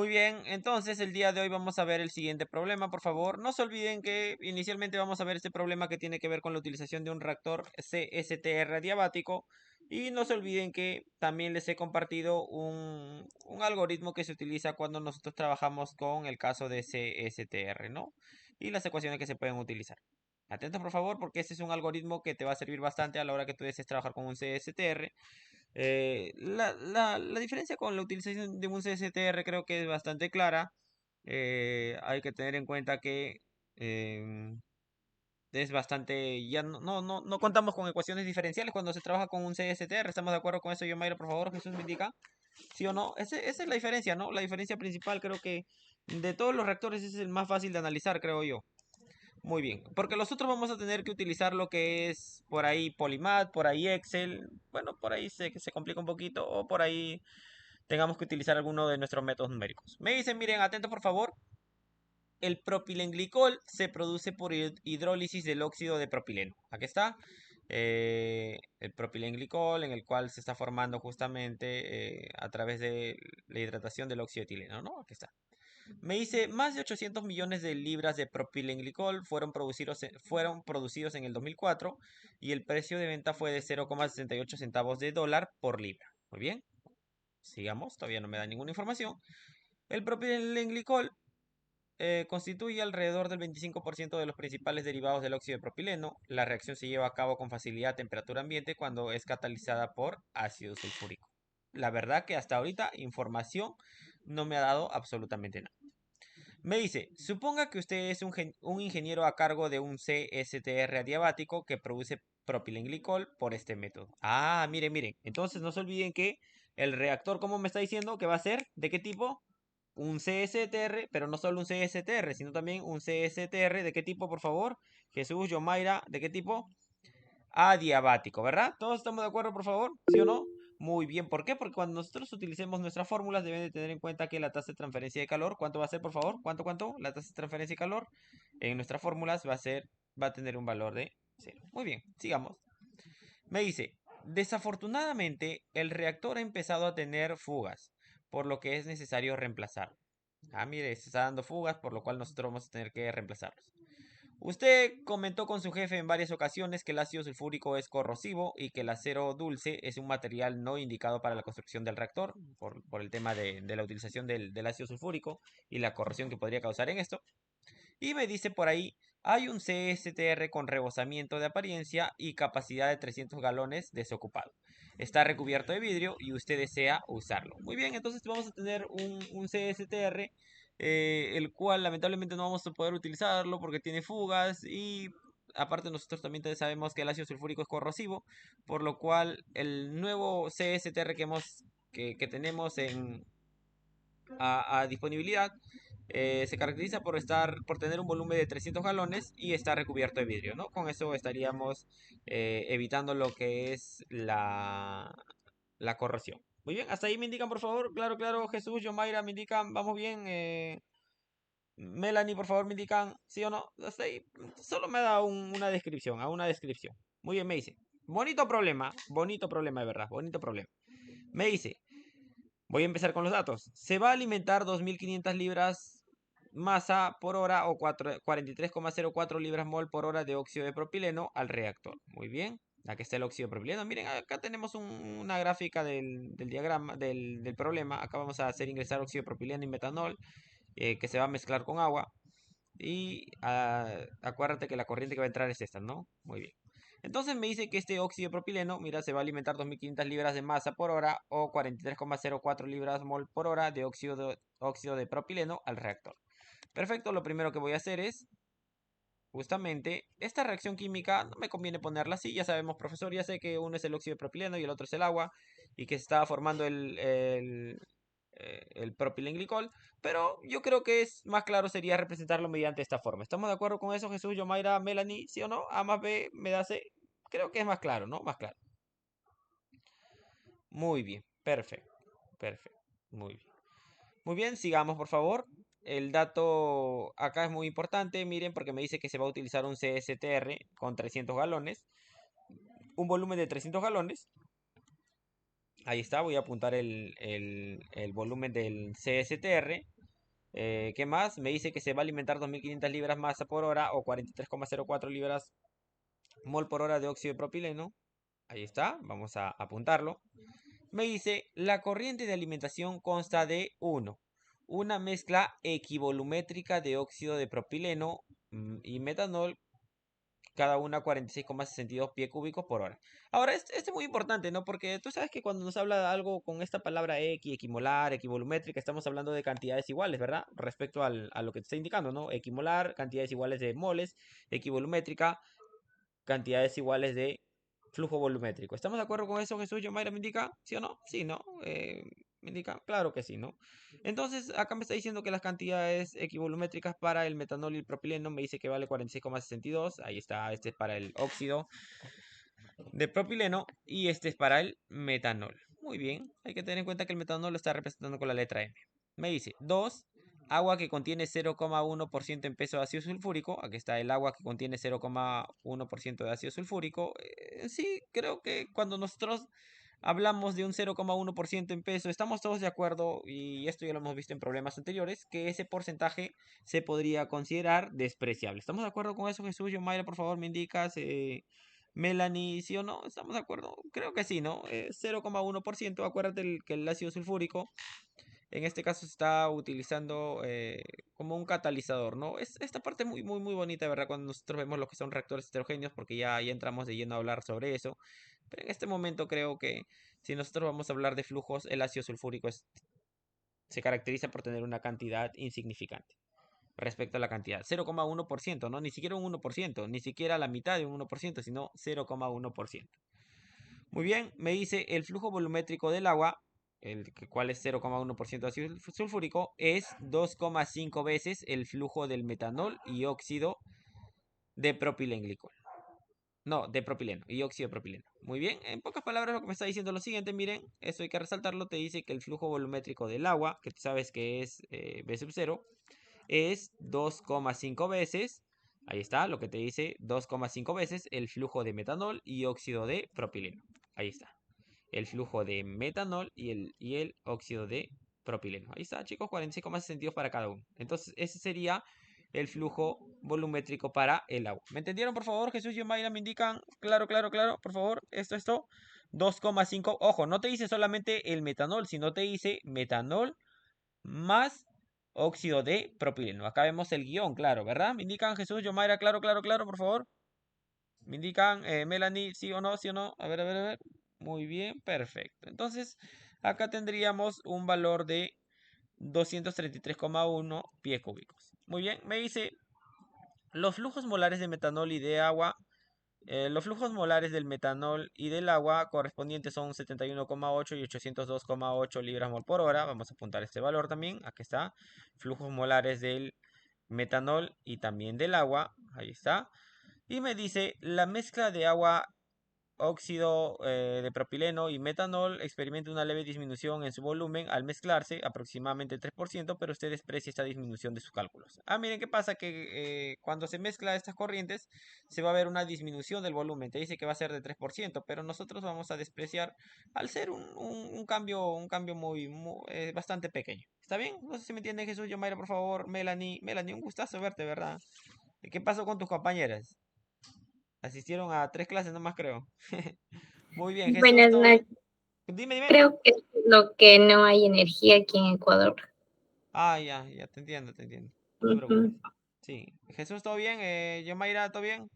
Muy bien, entonces el día de hoy vamos a ver el siguiente problema, por favor. No se olviden que inicialmente vamos a ver este problema que tiene que ver con la utilización de un reactor CSTR adiabático. Y no se olviden que también les he compartido un algoritmo que se utiliza cuando nosotros trabajamos con el caso de CSTR, ¿no? Y las ecuaciones que se pueden utilizar. Atentos, por favor, porque este es un algoritmo que te va a servir bastante a la hora que tú desees trabajar con un CSTR. La diferencia con la utilización de un CSTR creo que es bastante clara. Hay que tener en cuenta que em, es bastante... Ya no contamos con ecuaciones diferenciales cuando se trabaja con un CSTR. ¿Estamos de acuerdo con eso, Yomaira? Por favor, Jesús me indica. ¿Sí o no? Esa es la diferencia, ¿no? La diferencia principal creo que de todos los reactores ese es el más fácil de analizar, creo yo. Muy bien, porque nosotros vamos a tener que utilizar lo que es por ahí Polymath, por ahí Excel, bueno, por ahí se complica un poquito, o por ahí tengamos que utilizar alguno de nuestros métodos numéricos. Me dicen, miren, atentos por favor, el propilenglicol se produce por hidrólisis del óxido de propileno. Aquí está, el propilenglicol en el cual se está formando justamente a través de la hidratación del óxido de etileno, ¿no? Aquí está. Me dice, más de 800 millones de libras de propilenglicol fueron producidos en el 2004 y el precio de venta fue de 0,68 centavos de dólar por libra. Muy bien, sigamos, todavía no me da ninguna información. El propilenglicol constituye alrededor del 25% de los principales derivados del óxido de propileno. La reacción se lleva a cabo con facilidad a temperatura ambiente cuando es catalizada por ácido sulfúrico. La verdad que hasta ahorita información no me ha dado absolutamente nada. Me dice, suponga que usted es un ingeniero a cargo de un CSTR adiabático que produce propilenglicol por este método. Ah, miren, miren. Entonces no se olviden que el reactor, como me está diciendo, que va a ser, ¿de qué tipo? Un CSTR, pero no solo un CSTR, sino también un CSTR. ¿De qué tipo, por favor? Jesús, Yomaira, ¿de qué tipo? Adiabático, ¿verdad? ¿Todos estamos de acuerdo, por favor? ¿Sí o no? Muy bien, ¿por qué? Porque cuando nosotros utilicemos nuestras fórmulas deben de tener en cuenta que la tasa de transferencia de calor, ¿cuánto va a ser, por favor? ¿Cuánto? La tasa de transferencia de calor en nuestras fórmulas va a tener un valor de 0. Muy bien, sigamos. Me dice, desafortunadamente el reactor ha empezado a tener fugas, por lo que es necesario reemplazarlo. Ah, mire, se está dando fugas, por lo cual nosotros vamos a tener que reemplazarlos. Usted comentó con su jefe en varias ocasiones que el ácido sulfúrico es corrosivo y que el acero dulce es un material no indicado para la construcción del reactor, por el tema de la utilización del ácido sulfúrico y la corrosión que podría causar en esto. Y me dice por ahí, hay un CSTR con rebosamiento de apariencia y capacidad de 300 galones desocupado. Está recubierto de vidrio y usted desea usarlo. Muy bien, entonces vamos a tener un CSTR, el cual lamentablemente no vamos a poder utilizarlo porque tiene fugas y aparte nosotros también sabemos que el ácido sulfúrico es corrosivo, por lo cual el nuevo CSTR que tenemos a disponibilidad se caracteriza por tener un volumen de 300 galones y está recubierto de vidrio, ¿no? Con eso estaríamos evitando lo que es la corrosión. Muy bien, hasta ahí me indican, por favor. Claro, claro, Jesús, Yomaira, me indican, vamos bien. Melanie, por favor, me indican, sí o no. Hasta ahí, solo me da una descripción, a una descripción. Muy bien, me dice. Bonito problema de verdad, bonito problema. Me dice, voy a empezar con los datos. Se va a alimentar 2.500 libras masa por hora o 43,04 libras mol por hora de óxido de propileno al reactor. Muy bien. Aquí está el óxido de propileno. Miren, acá tenemos una gráfica del diagrama del problema. Acá vamos a hacer ingresar óxido de propileno y metanol que se va a mezclar con agua. Y acuérdate que la corriente que va a entrar es esta, ¿no? Muy bien. Entonces me dice que este óxido de propileno, mira, se va a alimentar 2.500 libras de masa por hora o 43,04 libras mol por hora de óxido de propileno al reactor. Perfecto, lo primero que voy a hacer es, justamente, esta reacción química no me conviene ponerla así, ya sabemos, profesor, ya sé que uno es el óxido de propileno y el otro es el agua y que se está formando el propilenglicol, pero yo creo que es más claro sería representarlo mediante esta forma. ¿Estamos de acuerdo con eso, Jesús, Yomaira, Melanie? ¿Sí o no? A más B me da C. Creo que es más claro, ¿no? Más claro. Muy bien, perfecto, perfecto, muy bien. Muy bien, sigamos por favor. El dato acá es muy importante, miren, porque me dice que se va a utilizar un CSTR con 300 galones, un volumen de 300 galones. Ahí está, voy a apuntar el volumen del CSTR. ¿Qué más? Me dice que se va a alimentar 2500 libras masa por hora o 43,04 libras mol por hora de óxido de propileno. Ahí está, vamos a apuntarlo. Me dice, la corriente de alimentación consta de uno, una mezcla equivolumétrica de óxido de propileno y metanol, cada una 46,62 pie cúbicos por hora. Ahora, este es muy importante, ¿no? Porque tú sabes que cuando nos habla de algo con esta palabra equimolar, equivolumétrica, estamos hablando de cantidades iguales, ¿verdad? Respecto a lo que te está indicando, ¿no? Equimolar, cantidades iguales de moles, equivolumétrica, cantidades iguales de flujo volumétrico. ¿Estamos de acuerdo con eso, Jesús? ¿Yomaira me indica? ¿Sí o no? Sí, ¿no? Me indica, claro que sí, ¿no? Entonces, acá me está diciendo que las cantidades equivolumétricas para el metanol y el propileno me dice que vale 46,62. Ahí está, este es para el óxido de propileno y este es para el metanol. Muy bien, hay que tener en cuenta que el metanol lo está representando con la letra M. Me dice 2, agua que contiene 0,1% en peso de ácido sulfúrico. Aquí está el agua que contiene 0,1% de ácido sulfúrico. Sí, creo que cuando nosotros hablamos de un 0,1% en peso, estamos todos de acuerdo, y esto ya lo hemos visto en problemas anteriores, que ese porcentaje se podría considerar despreciable. ¿Estamos de acuerdo con eso, Jesús? Mayra, por favor, me indicas. Melanie, ¿sí o no? ¿Estamos de acuerdo? Creo que sí, ¿no? 0,1%. Acuérdate que el ácido sulfúrico en este caso se está utilizando como un catalizador, ¿no? Es esta parte muy, muy, muy bonita, ¿verdad? Cuando nosotros vemos lo que son reactores heterogéneos, porque ya entramos de lleno a hablar sobre eso. Pero en este momento creo que si nosotros vamos a hablar de flujos, el ácido sulfúrico se caracteriza por tener una cantidad insignificante respecto a la cantidad. 0,1%, ¿no? Ni siquiera un 1%, ni siquiera la mitad de un 1%, sino 0,1%. Muy bien, me dice el flujo volumétrico del agua, cual es 0,1% de ácido sulfúrico, es 2,5 veces el flujo del metanol y óxido de propilenglicol. No, de propileno y óxido de propileno. Muy bien, en pocas palabras lo que me está diciendo es lo siguiente, miren, esto hay que resaltarlo, te dice que el flujo volumétrico del agua, que tú sabes que es B sub 0, es 2,5 veces, ahí está, lo que te dice 2,5 veces el flujo de metanol y óxido de propileno. Ahí está, el flujo de metanol y el óxido de propileno. Ahí está, chicos, 46,62 para cada uno. Entonces, ese sería el flujo volumétrico para el agua. ¿Me entendieron, por favor? Jesús y Mayra me indican. Claro, claro, claro, por favor. Esto. 2,5. Ojo, no te dice solamente el metanol, sino te dice metanol más óxido de propileno. Acá vemos el guión, claro, ¿verdad? Me indican Jesús, Yomaira, claro, claro, claro, por favor. Me indican Melanie, sí o no, sí o no. A ver, a ver, a ver. Muy bien, perfecto. Entonces, acá tendríamos un valor de 233,1 pies cúbicos. Muy bien, me dice los flujos molares de metanol y de agua. Los flujos molares del metanol y del agua correspondientes son 71,8 y 802,8 libras mol por hora. Vamos a apuntar este valor también. Aquí está. Flujos molares del metanol y también del agua. Ahí está. Y me dice la mezcla de agua, óxido de propileno y metanol experimenta una leve disminución en su volumen al mezclarse, aproximadamente 3%, pero usted desprecia esta disminución de sus cálculos. Miren qué pasa, que cuando se mezcla estas corrientes se va a ver una disminución del volumen. Te dice que va a ser de 3%, pero nosotros vamos a despreciar al ser un cambio bastante pequeño. ¿Está bien? No sé si me entiende, Jesús, Yomaira, por favor. Melanie, un gustazo verte, ¿verdad? ¿Qué pasó con tus compañeras? Asistieron a 3 clases nomás, creo. Muy bien, Jesús, Buenas ¿todo bien? noches. Dime, dime. Creo que es lo que no hay energía aquí en Ecuador. Ya, te entiendo, te entiendo. No te preocupes. Ujú. Sí. Jesús, ¿todo bien? Yomaira, ¿todo bien?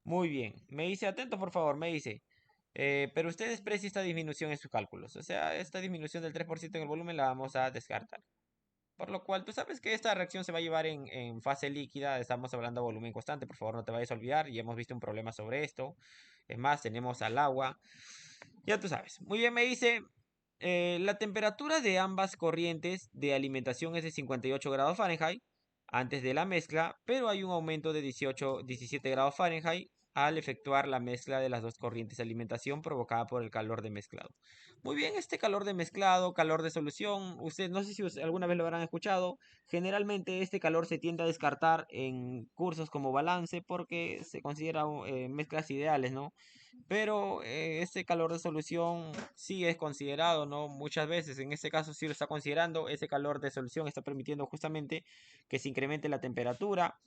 Muy bien. Me dice, atento, por favor, me dice. Pero usted desprecia esta disminución en sus cálculos. O sea, esta disminución del 3% en el volumen la vamos a descartar. Por lo cual, tú sabes que esta reacción se va a llevar en fase líquida. Estamos hablando de volumen constante. Por favor, no te vayas a olvidar. Ya hemos visto un problema sobre esto. Es más, tenemos al agua. Ya tú sabes. Muy bien, me dice. La temperatura de ambas corrientes de alimentación es de 58 grados Fahrenheit antes de la mezcla, pero hay un aumento de 17 grados Fahrenheit al efectuar la mezcla de las dos corrientes de alimentación provocada por el calor de mezclado. Muy bien, este calor de mezclado, calor de solución, usted no sé si alguna vez lo habrán escuchado, generalmente este calor se tiende a descartar en cursos como balance porque se considera mezclas ideales, ¿no? Pero este calor de solución sí es considerado, ¿no? Muchas veces, en este caso sí lo está considerando, ese calor de solución está permitiendo justamente que se incremente la temperatura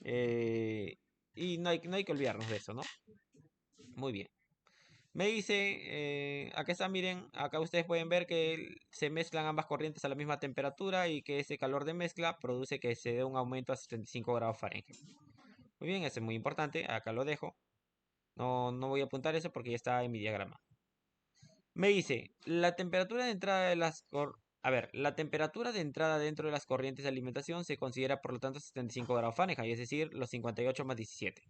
eh, y no hay que olvidarnos de eso, ¿no? Muy bien. Me dice, acá está, miren, acá ustedes pueden ver que se mezclan ambas corrientes a la misma temperatura y que ese calor de mezcla produce que se dé un aumento a 75 grados Fahrenheit. Muy bien, eso es muy importante, acá lo dejo. No voy a apuntar eso porque ya está en mi diagrama. Me dice, la temperatura de entrada de la temperatura de entrada dentro de las corrientes de alimentación se considera por lo tanto 75 grados Fahrenheit, es decir, los 58 más 17.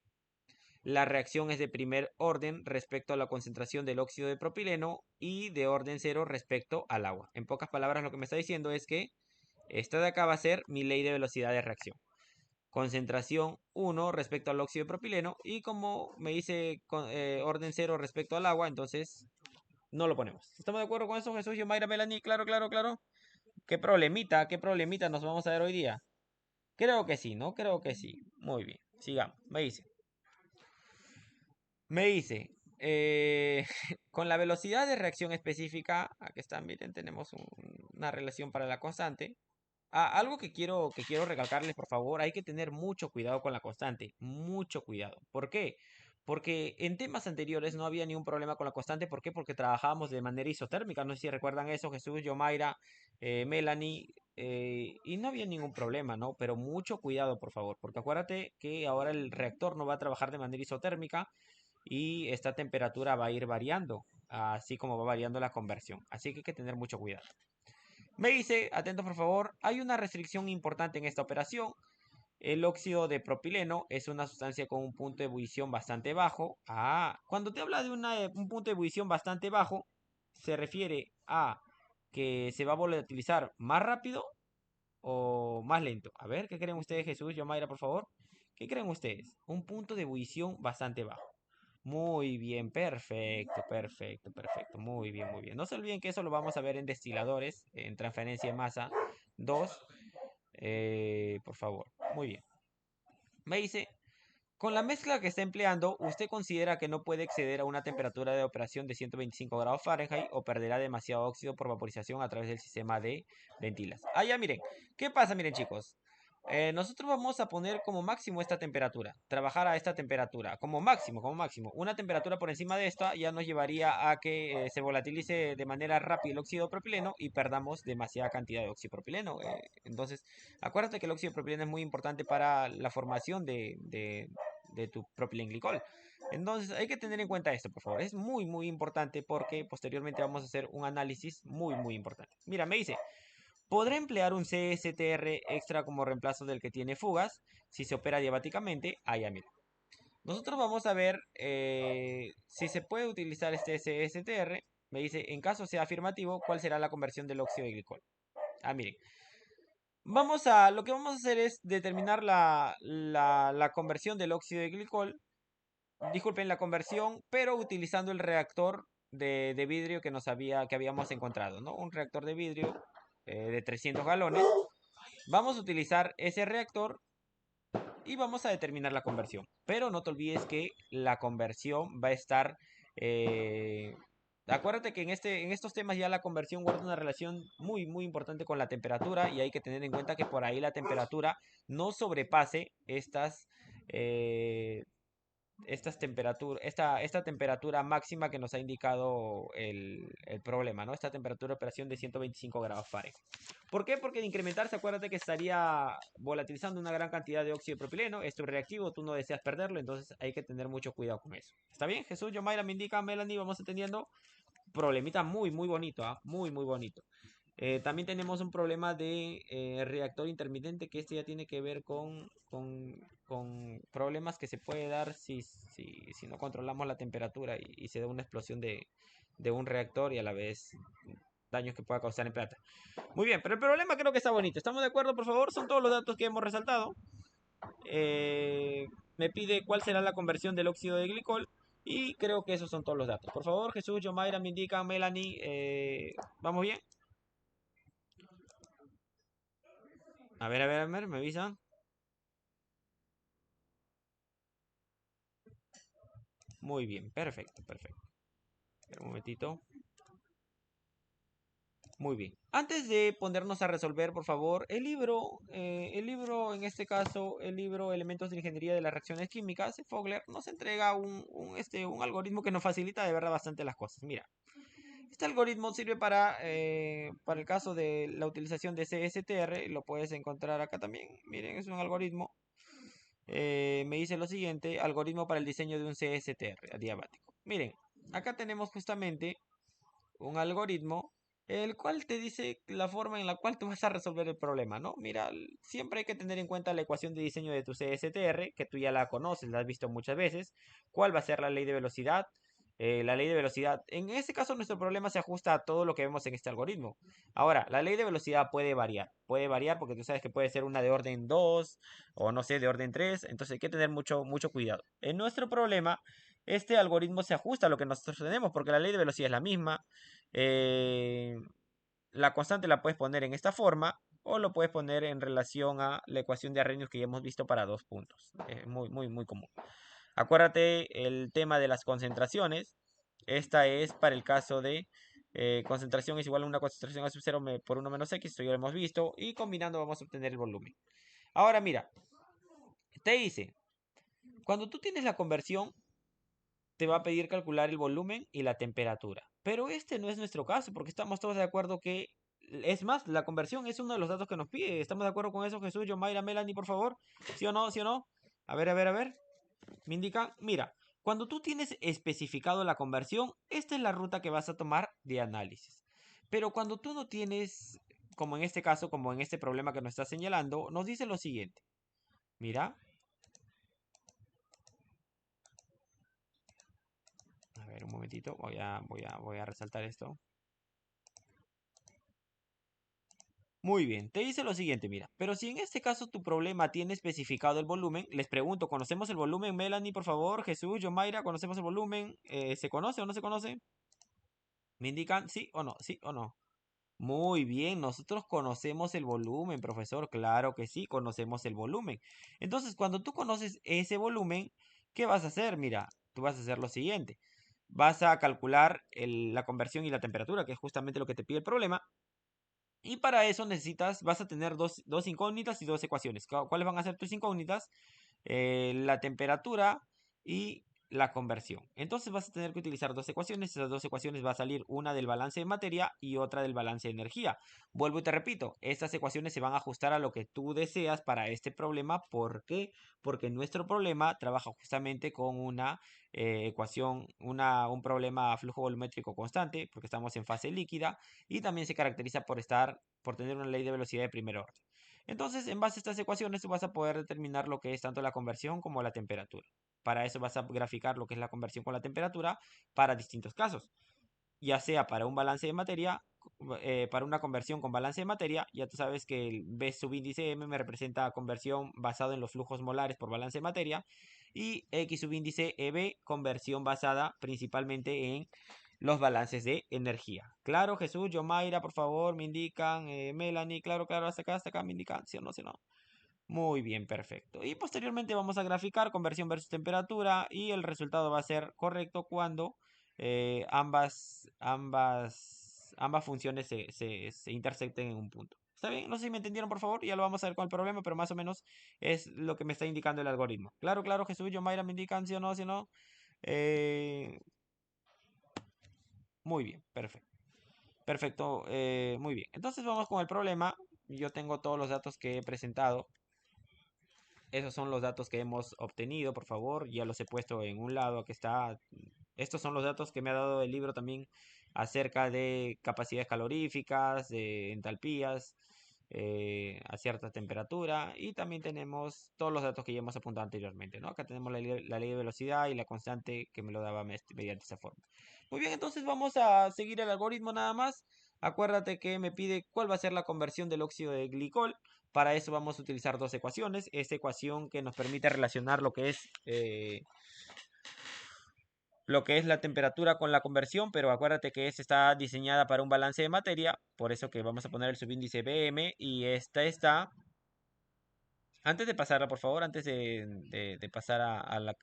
La reacción es de primer orden respecto a la concentración del óxido de propileno y de orden cero respecto al agua. En pocas palabras, lo que me está diciendo es que esta de acá va a ser mi ley de velocidad de reacción. Concentración 1 respecto al óxido de propileno y como me dice orden cero respecto al agua, entonces no lo ponemos. ¿Estamos de acuerdo con eso, Jesús, Mayra, Melanie? Claro, claro, claro. Qué problemita nos vamos a ver hoy día? Creo que sí, ¿no? Creo que sí. Muy bien, sigamos. Me dice, con la velocidad de reacción específica, aquí está, miren, tenemos una relación para la constante. Algo que quiero recalcarles, por favor, hay que tener mucho cuidado con la constante, mucho cuidado. ¿Por qué? Porque en temas anteriores no había ningún problema con la constante. ¿Por qué? Porque trabajábamos de manera isotérmica. No sé si recuerdan eso, Jesús, Yomaira, Melanie, y no había ningún problema, ¿no? Pero mucho cuidado, por favor, porque acuérdate que ahora el reactor no va a trabajar de manera isotérmica y esta temperatura va a ir variando, así como va variando la conversión. Así que hay que tener mucho cuidado. Me dice, atento por favor, hay una restricción importante en esta operación. El óxido de propileno es una sustancia con un punto de ebullición bastante bajo. Cuando te habla de un punto de ebullición bastante bajo, se refiere a que se va a volatilizar más rápido o más lento. A ver, ¿qué creen ustedes, Jesús, Yomaira, por favor? ¿Qué creen ustedes? Un punto de ebullición bastante bajo. Muy bien, perfecto, perfecto, perfecto. Muy bien, muy bien. No se olviden que eso lo vamos a ver en destiladores, en transferencia de masa 2. Por favor, muy bien. Me dice, con la mezcla que está empleando, usted considera que no puede exceder a una temperatura de operación de 125 grados Fahrenheit o perderá demasiado óxido por vaporización a través del sistema de ventilas. Ya miren. ¿Qué pasa, miren, chicos? Nosotros vamos a poner como máximo esta temperatura, trabajar a esta temperatura, como máximo, como máximo. Una temperatura por encima de esta ya nos llevaría a que se volatilice de manera rápida el óxido propileno y perdamos demasiada cantidad de óxido propileno. Entonces, acuérdate que el óxido propileno es muy importante para la formación de tu propilenglicol. Entonces hay que tener en cuenta esto, por favor. Es muy, muy importante porque posteriormente vamos a hacer un análisis muy, muy importante. Mira, me dice, ¿podrá emplear un CSTR extra como reemplazo del que tiene fugas si se opera diabáticamente? Ya mira. Nosotros vamos a ver si se puede utilizar este CSTR. Me dice, en caso sea afirmativo, ¿cuál será la conversión del óxido de glicol? Miren. Lo que vamos a hacer es determinar la conversión del óxido de glicol. Disculpen la conversión, pero utilizando el reactor de vidrio que habíamos encontrado, ¿no? Un reactor de vidrio de 300 galones. Vamos a utilizar ese reactor y vamos a determinar la conversión. Pero no te olvides que la conversión va a estar... eh, acuérdate que en estos temas ya la conversión guarda una relación muy, muy importante con la temperatura y hay que tener en cuenta que por ahí la temperatura no sobrepase eh, esta temperatura máxima que nos ha indicado el problema, ¿no? Esta temperatura de operación de 125 grados Fahrenheit. ¿Por qué? Porque de incrementarse, acuérdate que estaría volatilizando una gran cantidad de óxido de propileno. Esto es reactivo, tú no deseas perderlo, entonces hay que tener mucho cuidado con eso. ¿Está bien? Jesús, Yomaira me indica, Melanie, vamos entendiendo. Problemita muy, muy bonito, muy, muy bonito. También tenemos un problema de reactor intermitente, que este ya tiene que ver con problemas que se puede dar si no controlamos la temperatura y se da una explosión de un reactor y a la vez daños que pueda causar en plata. Muy bien, pero el problema creo que está bonito. ¿Estamos de acuerdo, por favor? Son todos los datos que hemos resaltado. me pide cuál será la conversión del óxido de glicol. Y creo que esos son todos los datos. Por favor, Jesús, Yomaira, me indican, Melanie, ¿vamos bien? A ver, me avisan. Muy bien, perfecto, perfecto. Espera un momentito. Muy bien. Antes de ponernos a resolver, por favor, el libro, en este caso, el libro Elementos de Ingeniería de las Reacciones Químicas, Fogler, nos entrega un algoritmo que nos facilita de verdad bastante las cosas. Mira, este algoritmo sirve para el caso de la utilización de CSTR, lo puedes encontrar acá también. Miren, es un algoritmo. Me dice lo siguiente, algoritmo para el diseño de un CSTR adiabático. Miren, acá tenemos justamente un algoritmo, el cual te dice la forma en la cual tú vas a resolver el problema, ¿no? Mira, siempre hay que tener en cuenta la ecuación de diseño de tu CSTR, que tú ya la conoces, la has visto muchas veces. ¿Cuál va a ser la ley de velocidad? La ley de velocidad. En este caso, nuestro problema se ajusta a todo lo que vemos en este algoritmo. Ahora, la ley de velocidad puede variar. Puede variar porque tú sabes que puede ser una de orden 2 o no sé, de orden 3. Entonces hay que tener mucho, mucho cuidado. En nuestro problema, este algoritmo se ajusta a lo que nosotros tenemos porque la ley de velocidad es la misma. eh, la constante la puedes poner en esta forma o lo puedes poner en relación a la ecuación de Arrhenius que ya hemos visto para dos puntos. Es muy, muy, muy común. Acuérdate el tema de las concentraciones. Esta es para el caso de concentración es igual a una concentración a sub 0 por 1 menos x. Esto ya lo hemos visto. Y combinando vamos a obtener el volumen. Ahora mira, te dice, cuando tú tienes la conversión te va a pedir calcular el volumen y la temperatura. Pero este no es nuestro caso, porque estamos todos de acuerdo que, es más, la conversión es uno de los datos que nos pide. ¿Estamos de acuerdo con eso, Jesús, Mayra, Melanie, por favor? ¿Sí o no? ¿Sí o no? A ver, a ver, a ver. Me indican, mira, cuando tú tienes especificado la conversión, esta es la ruta que vas a tomar de análisis. Pero cuando tú no tienes, como en este caso, como en este problema que nos está señalando, nos dice lo siguiente. Mira, a ver, un momentito, voy a resaltar esto. Muy bien, te dice lo siguiente, mira, pero si en este caso tu problema tiene especificado el volumen, les pregunto, ¿conocemos el volumen? Melanie, por favor, Jesús, Yomaira, ¿conocemos el volumen? ¿Se conoce o no se conoce? ¿Me indican sí o no? ¿Sí o no? Muy bien, nosotros conocemos el volumen, profesor, claro que sí, conocemos el volumen. Entonces, cuando tú conoces ese volumen, ¿qué vas a hacer? Mira, tú vas a hacer lo siguiente. Vas a calcular la conversión y la temperatura, que es justamente lo que te pide el problema. Y para eso vas a tener dos incógnitas y dos ecuaciones. ¿Cuáles van a ser tus incógnitas? La temperatura y la conversión. Entonces vas a tener que utilizar dos ecuaciones. Esas dos ecuaciones va a salir una del balance de materia y otra del balance de energía. Vuelvo y te repito, estas ecuaciones se van a ajustar a lo que tú deseas para este problema. ¿Por qué? Porque nuestro problema trabaja justamente con una ecuación, un problema flujo volumétrico constante, porque estamos en fase líquida y también se caracteriza por tener una ley de velocidad de primer orden. Entonces, en base a estas ecuaciones, tú vas a poder determinar lo que es tanto la conversión como la temperatura. Para eso vas a graficar lo que es la conversión con la temperatura para distintos casos, ya sea para un balance de materia, para una conversión con balance de materia. Ya tú sabes que el B subíndice M me representa conversión basada en los flujos molares por balance de materia, y X subíndice EB, conversión basada principalmente en los balances de energía. Claro, Jesús, Yomaira, por favor, me indican, Melanie, claro, claro, hasta acá me indican, sí o no, sí o no. Muy bien, perfecto. Y posteriormente vamos a graficar conversión versus temperatura y el resultado va a ser correcto cuando ambas funciones se intersecten en un punto. ¿Está bien? No sé si me entendieron, por favor. Ya lo vamos a ver con el problema, pero más o menos es lo que me está indicando el algoritmo. Claro, claro, Jesús, Yomaira me indican, sí o no, sí o no. Eh, muy bien, perfecto. Perfecto, muy bien. Entonces vamos con el problema. Yo tengo todos los datos que he presentado. Esos son los datos que hemos obtenido, por favor. Ya los he puesto en un lado que está. Estos son los datos que me ha dado el libro también acerca de capacidades caloríficas, de entalpías, a cierta temperatura. Y también tenemos todos los datos que ya hemos apuntado anteriormente, ¿no? Acá tenemos la ley de velocidad y la constante que me lo daba mediante esa forma. Muy bien, entonces vamos a seguir el algoritmo nada más. Acuérdate que me pide cuál va a ser la conversión del óxido de glicol. Para eso vamos a utilizar dos ecuaciones. Esta ecuación que nos permite relacionar lo que es la temperatura con la conversión, pero acuérdate que esta está diseñada para un balance de materia, por eso que vamos a poner el subíndice Bm y esta está. Antes de pasarla, por favor, antes de pasar al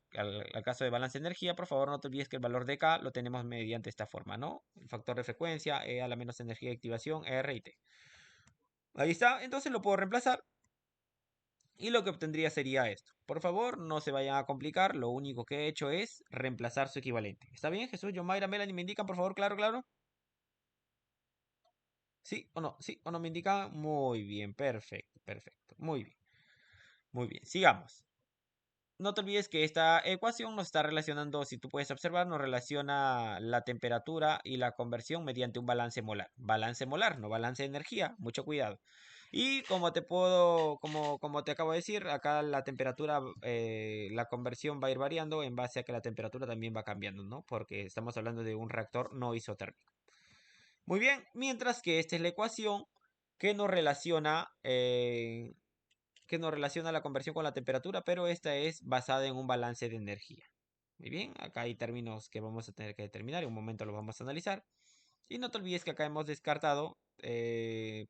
caso de balance de energía, por favor, no te olvides que el valor de K lo tenemos mediante esta forma, ¿no? El factor de frecuencia, E a la menos energía de activación, R y T. Ahí está, entonces lo puedo reemplazar y lo que obtendría sería esto. Por favor, no se vayan a complicar, lo único que he hecho es reemplazar su equivalente. ¿Está bien, Jesús, John, Mayra, Melanie, me indican, por favor, claro, claro? ¿Sí o no? ¿Sí o no me indican? Muy bien, perfecto, perfecto, muy bien, muy bien, sigamos. No te olvides que esta ecuación nos está relacionando, si tú puedes observar, nos relaciona la temperatura y la conversión mediante un balance molar. Balance molar, no balance de energía, mucho cuidado. Y como te acabo de decir, acá la temperatura, la conversión va a ir variando en base a que la temperatura también va cambiando, ¿no? Porque estamos hablando de un reactor no isotérmico. Muy bien, mientras que esta es la ecuación que nos relaciona la conversión con la temperatura, pero esta es basada en un balance de energía. Muy bien, acá hay términos que vamos a tener que determinar, en un momento lo vamos a analizar. Y no te olvides que acá hemos descartado,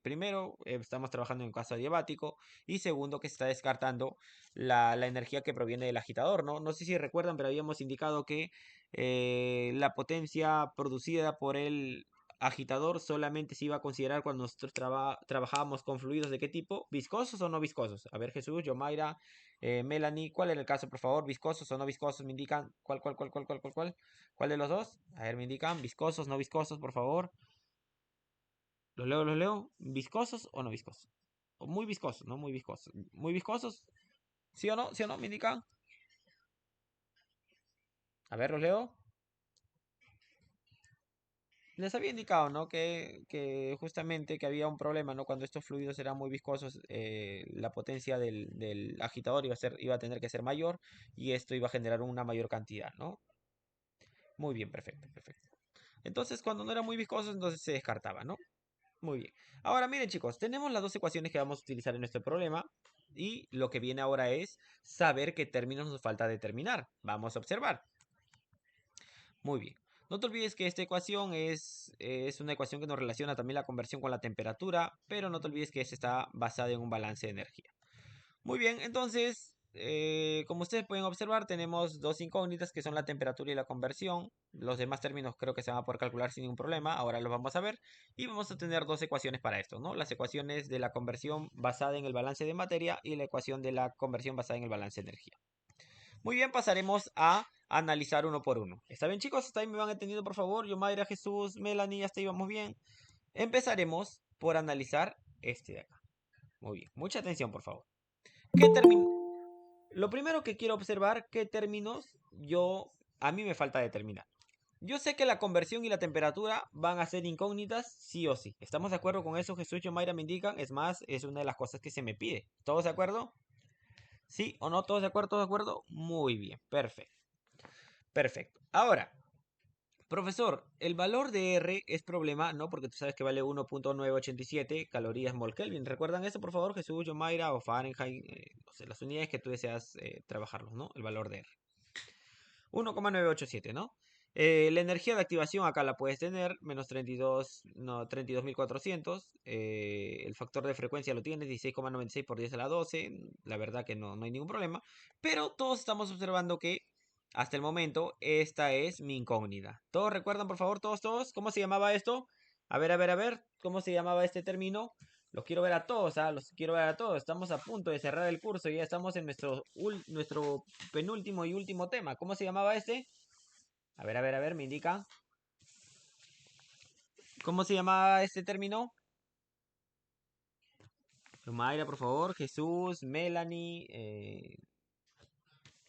primero, estamos trabajando en un caso adiabático, y segundo, que se está descartando la energía que proviene del agitador, ¿no? No sé si recuerdan, pero habíamos indicado que la potencia producida por el agitador solamente se iba a considerar cuando nosotros trabajábamos con fluidos de qué tipo, viscosos o no viscosos. A ver, Jesús, Yomaira, Melanie, ¿cuál era el caso, por favor? ¿Viscosos o no viscosos? Me indican cuál. ¿Cuál de los dos? A ver, me indican viscosos, no viscosos, por favor. Los leo, los leo. ¿Viscosos o no viscosos? O muy viscosos, no muy viscosos. Muy viscosos, ¿sí o no? ¿Sí o no? Me indican. A ver, los leo. Les había indicado, ¿no? Que justamente que había un problema, ¿no? Cuando estos fluidos eran muy viscosos, la potencia del agitador iba a tener que ser mayor y esto iba a generar una mayor cantidad, ¿no? Muy bien, perfecto, perfecto. Entonces, cuando no era muy viscoso, entonces se descartaba, ¿no? Muy bien. Ahora miren chicos, tenemos las dos ecuaciones que vamos a utilizar en nuestro problema y lo que viene ahora es saber qué términos nos falta determinar. Vamos a observar. Muy bien. No te olvides que esta ecuación es una ecuación que nos relaciona también la conversión con la temperatura, pero no te olvides que esta está basada en un balance de energía. Muy bien, entonces, como ustedes pueden observar, tenemos dos incógnitas que son la temperatura y la conversión. Los demás términos creo que se van a poder calcular sin ningún problema. Ahora los vamos a ver. Y vamos a tener dos ecuaciones para esto, ¿no? Las ecuaciones de la conversión basada en el balance de materia y la ecuación de la conversión basada en el balance de energía. Muy bien, pasaremos a analizar uno por uno. ¿Está bien, chicos? ¿Está ahí? ¿Me van entendiendo, por favor? Yo, Mayra, Jesús, Melanie, hasta ahí vamos bien. Empezaremos por analizar este de acá. Muy bien, mucha atención, por favor. ¿Qué término? Lo primero que quiero observar, qué términos a mí me falta determinar. Yo sé que la conversión y la temperatura van a ser incógnitas sí o sí. ¿Estamos de acuerdo con eso? Jesús y Mayra me indican. Es más, es una de las cosas que se me pide. ¿Todos de acuerdo? ¿Sí o no? ¿Todos de acuerdo? ¿Todos de acuerdo? Muy bien, perfecto. Perfecto. Ahora, profesor, el valor de R es problema, ¿no? Porque tú sabes que vale 1.987 calorías mol Kelvin. ¿Recuerdan eso, por favor, Jesús, Mayra o Fahrenheit? No sé, las unidades que tú deseas trabajarlos, ¿no? El valor de R. 1,987, ¿no? La energía de activación acá la puedes tener, menos 32, no, 32.400. El factor de frecuencia lo tienes, 16,96 por 10 a la 12. La verdad que no hay ningún problema. Pero todos estamos observando que hasta el momento esta es mi incógnita. ¿Todos recuerdan, por favor, todos? ¿Cómo se llamaba esto? A ver, ¿cómo se llamaba este término? Los quiero ver a todos, ¿ah? Los quiero ver a todos. Estamos a punto de cerrar el curso y ya estamos en nuestro penúltimo y último tema. ¿Cómo se llamaba este? A ver, me indica. ¿Cómo se llamaba este término? Mayra, por favor. Jesús, Melanie.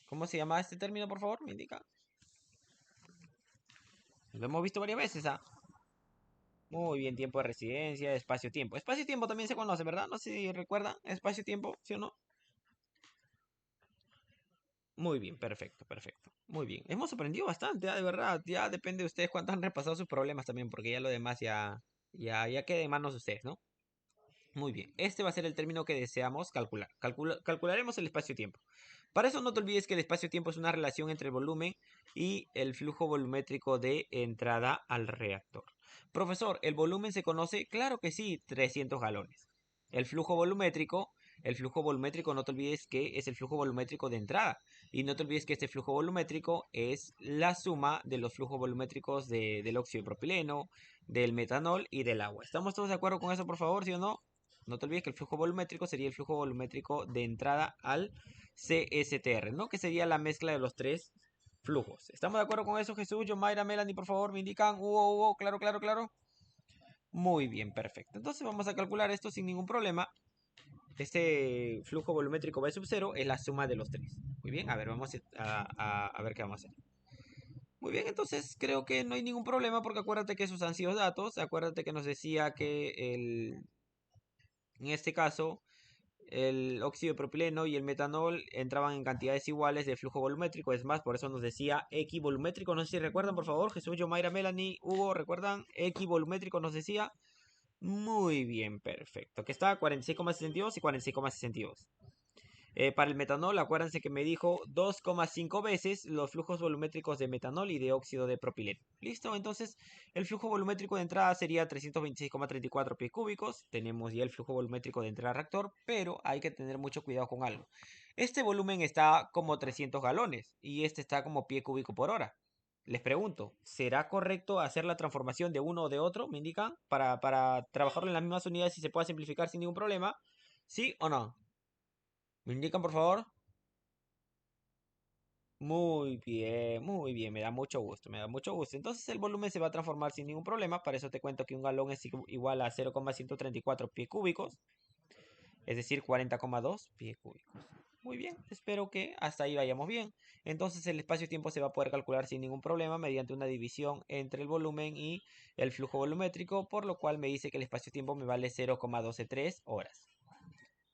¿Cómo se llama este término, por favor? Me indica. Lo hemos visto varias veces, ¿ah? Muy bien, tiempo de residencia, espacio-tiempo. Espacio-tiempo también se conoce, ¿verdad? No sé si recuerdan. Espacio-tiempo, ¿sí o no? Muy bien, perfecto, perfecto. Muy bien. Hemos aprendido bastante, de verdad. Ya depende de ustedes cuánto han repasado sus problemas también, porque ya lo demás Ya queda en manos de ustedes, ¿no? Muy bien, este va a ser el término que deseamos calcular. Calcularemos el espacio-tiempo. Para eso no te olvides que el espacio-tiempo es una relación entre el volumen y el flujo volumétrico de entrada al reactor. Profesor, ¿el volumen se conoce? Claro que sí, 300 galones. El flujo volumétrico, no te olvides que es el flujo volumétrico de entrada. Y no te olvides que este flujo volumétrico es la suma de los flujos volumétricos del óxido de propileno, del metanol y del agua. ¿Estamos todos de acuerdo con eso, por favor, sí o no? No te olvides que el flujo volumétrico sería el flujo volumétrico de entrada al CSTR, ¿no? Que sería la mezcla de los tres flujos. ¿Estamos de acuerdo con eso, Jesús? Yo, Mayra, Melanie, por favor, me indican. Hugo, claro, claro, claro. Muy bien, perfecto. Entonces vamos a calcular esto sin ningún problema. Este flujo volumétrico B sub 0 es la suma de los tres. Muy bien, a ver, vamos a ver qué vamos a hacer. Muy bien, entonces creo que no hay ningún problema porque acuérdate que esos han sido datos. Acuérdate que nos decía que en este caso el óxido de propileno y el metanol entraban en cantidades iguales de flujo volumétrico. Es más, por eso nos decía equivolumétrico. No sé si recuerdan, por favor. Jesús, yo, Mayra, Melanie, Hugo, ¿recuerdan? Equivolumétrico nos decía. Muy bien, perfecto. Que está 46,62 y 46,62. Para el metanol, acuérdense que me dijo 2,5 veces los flujos volumétricos de metanol y de óxido de propileno. ¿Listo? Entonces, el flujo volumétrico de entrada sería 326,34 pies cúbicos. Tenemos ya el flujo volumétrico de entrada al reactor, pero hay que tener mucho cuidado con algo. Este volumen está como 300 galones y este está como pie cúbico por hora. Les pregunto, ¿será correcto hacer la transformación de uno o de otro? ¿Me indican? Para trabajarlo en las mismas unidades y se pueda simplificar sin ningún problema. ¿Sí o no? ¿Me indican, por favor? Muy bien, me da mucho gusto, me da mucho gusto. Entonces el volumen se va a transformar sin ningún problema, para eso te cuento que un galón es igual a 0,134 pies cúbicos, es decir, 40,2 pies cúbicos. Muy bien, espero que hasta ahí vayamos bien. Entonces el espacio-tiempo se va a poder calcular sin ningún problema mediante una división entre el volumen y el flujo volumétrico, por lo cual me dice que el espacio-tiempo me vale 0,123 horas.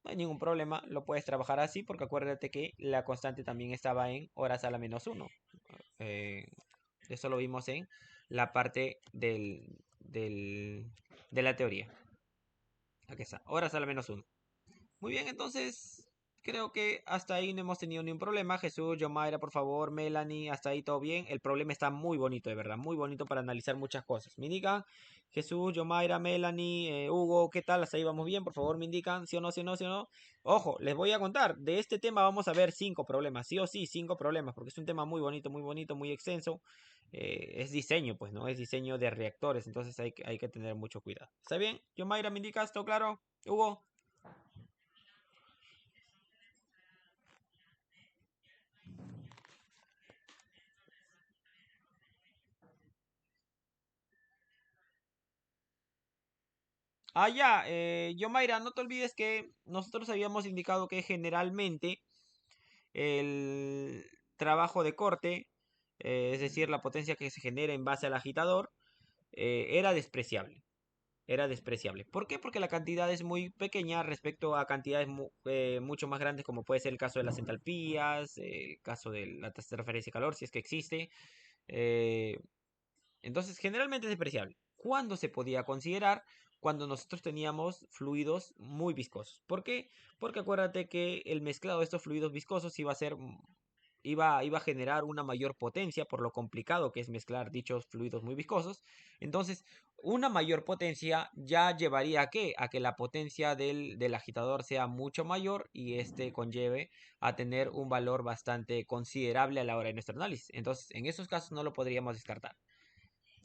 No hay ningún problema, lo puedes trabajar así porque acuérdate que la constante también estaba en horas a la menos uno. Eh, eso lo vimos en la parte de la teoría. Aquí está, horas a la menos uno. Muy bien, entonces creo que hasta ahí no hemos tenido ningún problema. Jesús, Yomaira, por favor, Melanie, hasta ahí todo bien. El problema está muy bonito, de verdad, muy bonito para analizar muchas cosas. Me indican, Jesús, Yomaira, Melanie, Hugo, ¿qué tal? Hasta ahí vamos bien, por favor, me indican, sí o no, sí o no, sí o no. Ojo, les voy a contar, de este tema vamos a ver 5 problemas, sí o sí, 5 problemas, porque es un tema muy bonito, muy extenso. Es diseño, pues, ¿no? Es diseño de reactores, entonces hay que tener mucho cuidado. ¿Está bien? Yomaira, ¿me indicas? ¿Todo claro? Hugo. Ya, yo Mayra, no te olvides que nosotros habíamos indicado que generalmente el trabajo de corte, es decir, la potencia que se genera en base al agitador, era despreciable. Era despreciable. ¿Por qué? Porque la cantidad es muy pequeña respecto a cantidades mucho más grandes, como puede ser el caso de las entalpías, el caso de la tasa de referencia de calor, si es que existe. eh, entonces, generalmente es despreciable. ¿Cuándo se podía considerar? Cuando nosotros teníamos fluidos muy viscosos. ¿Por qué? Porque acuérdate que el mezclado de estos fluidos viscosos iba a ser, iba a generar una mayor potencia por lo complicado que es mezclar dichos fluidos muy viscosos. Entonces, una mayor potencia ya llevaría a qué? A que la potencia del agitador sea mucho mayor y este conlleve a tener un valor bastante considerable a la hora de nuestro análisis. Entonces, en esos casos no lo podríamos descartar.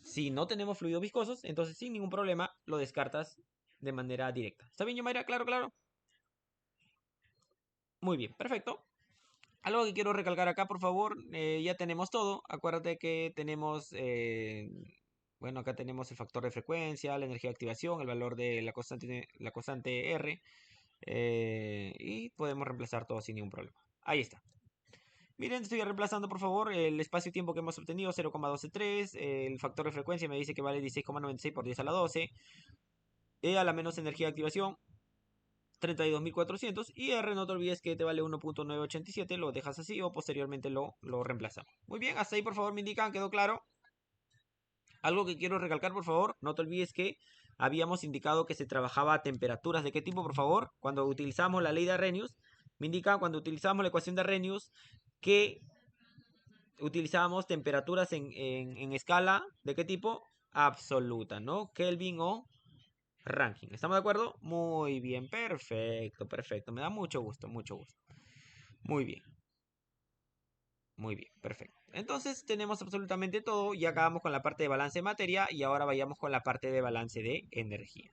Si no tenemos fluidos viscosos, entonces sin ningún problema lo descartas de manera directa. ¿Está bien, Yomaira? Claro, claro. Muy bien, perfecto. Algo que quiero recalcar acá, por favor, ya tenemos todo. Acuérdate que tenemos, bueno, acá tenemos el factor de frecuencia, la energía de activación, el valor de la constante R, y podemos reemplazar todo sin ningún problema. Ahí está. Miren, estoy reemplazando por favor el espacio-tiempo que hemos obtenido, 0,123. El factor de frecuencia me dice que vale 16,96 por 10 a la 12. E a la menos energía de activación, 32.400. Y R, no te olvides que te vale 1,987. Lo dejas así o posteriormente lo reemplazamos. Muy bien, hasta ahí por favor me indican, ¿quedó claro? Algo que quiero recalcar, por favor, no te olvides que habíamos indicado que se trabajaba a temperaturas de qué tipo, por favor. Cuando utilizamos la ley de Arrhenius, me indica cuando utilizamos la ecuación de Arrhenius que utilizábamos temperaturas en escala de qué tipo, absoluta, ¿no? Kelvin o Rankine. ¿Estamos de acuerdo? Muy bien, perfecto, perfecto. Me da mucho gusto, mucho gusto. Muy bien. Muy bien, perfecto. Entonces tenemos absolutamente todo y acabamos con la parte de balance de materia y ahora vayamos con la parte de balance de energía.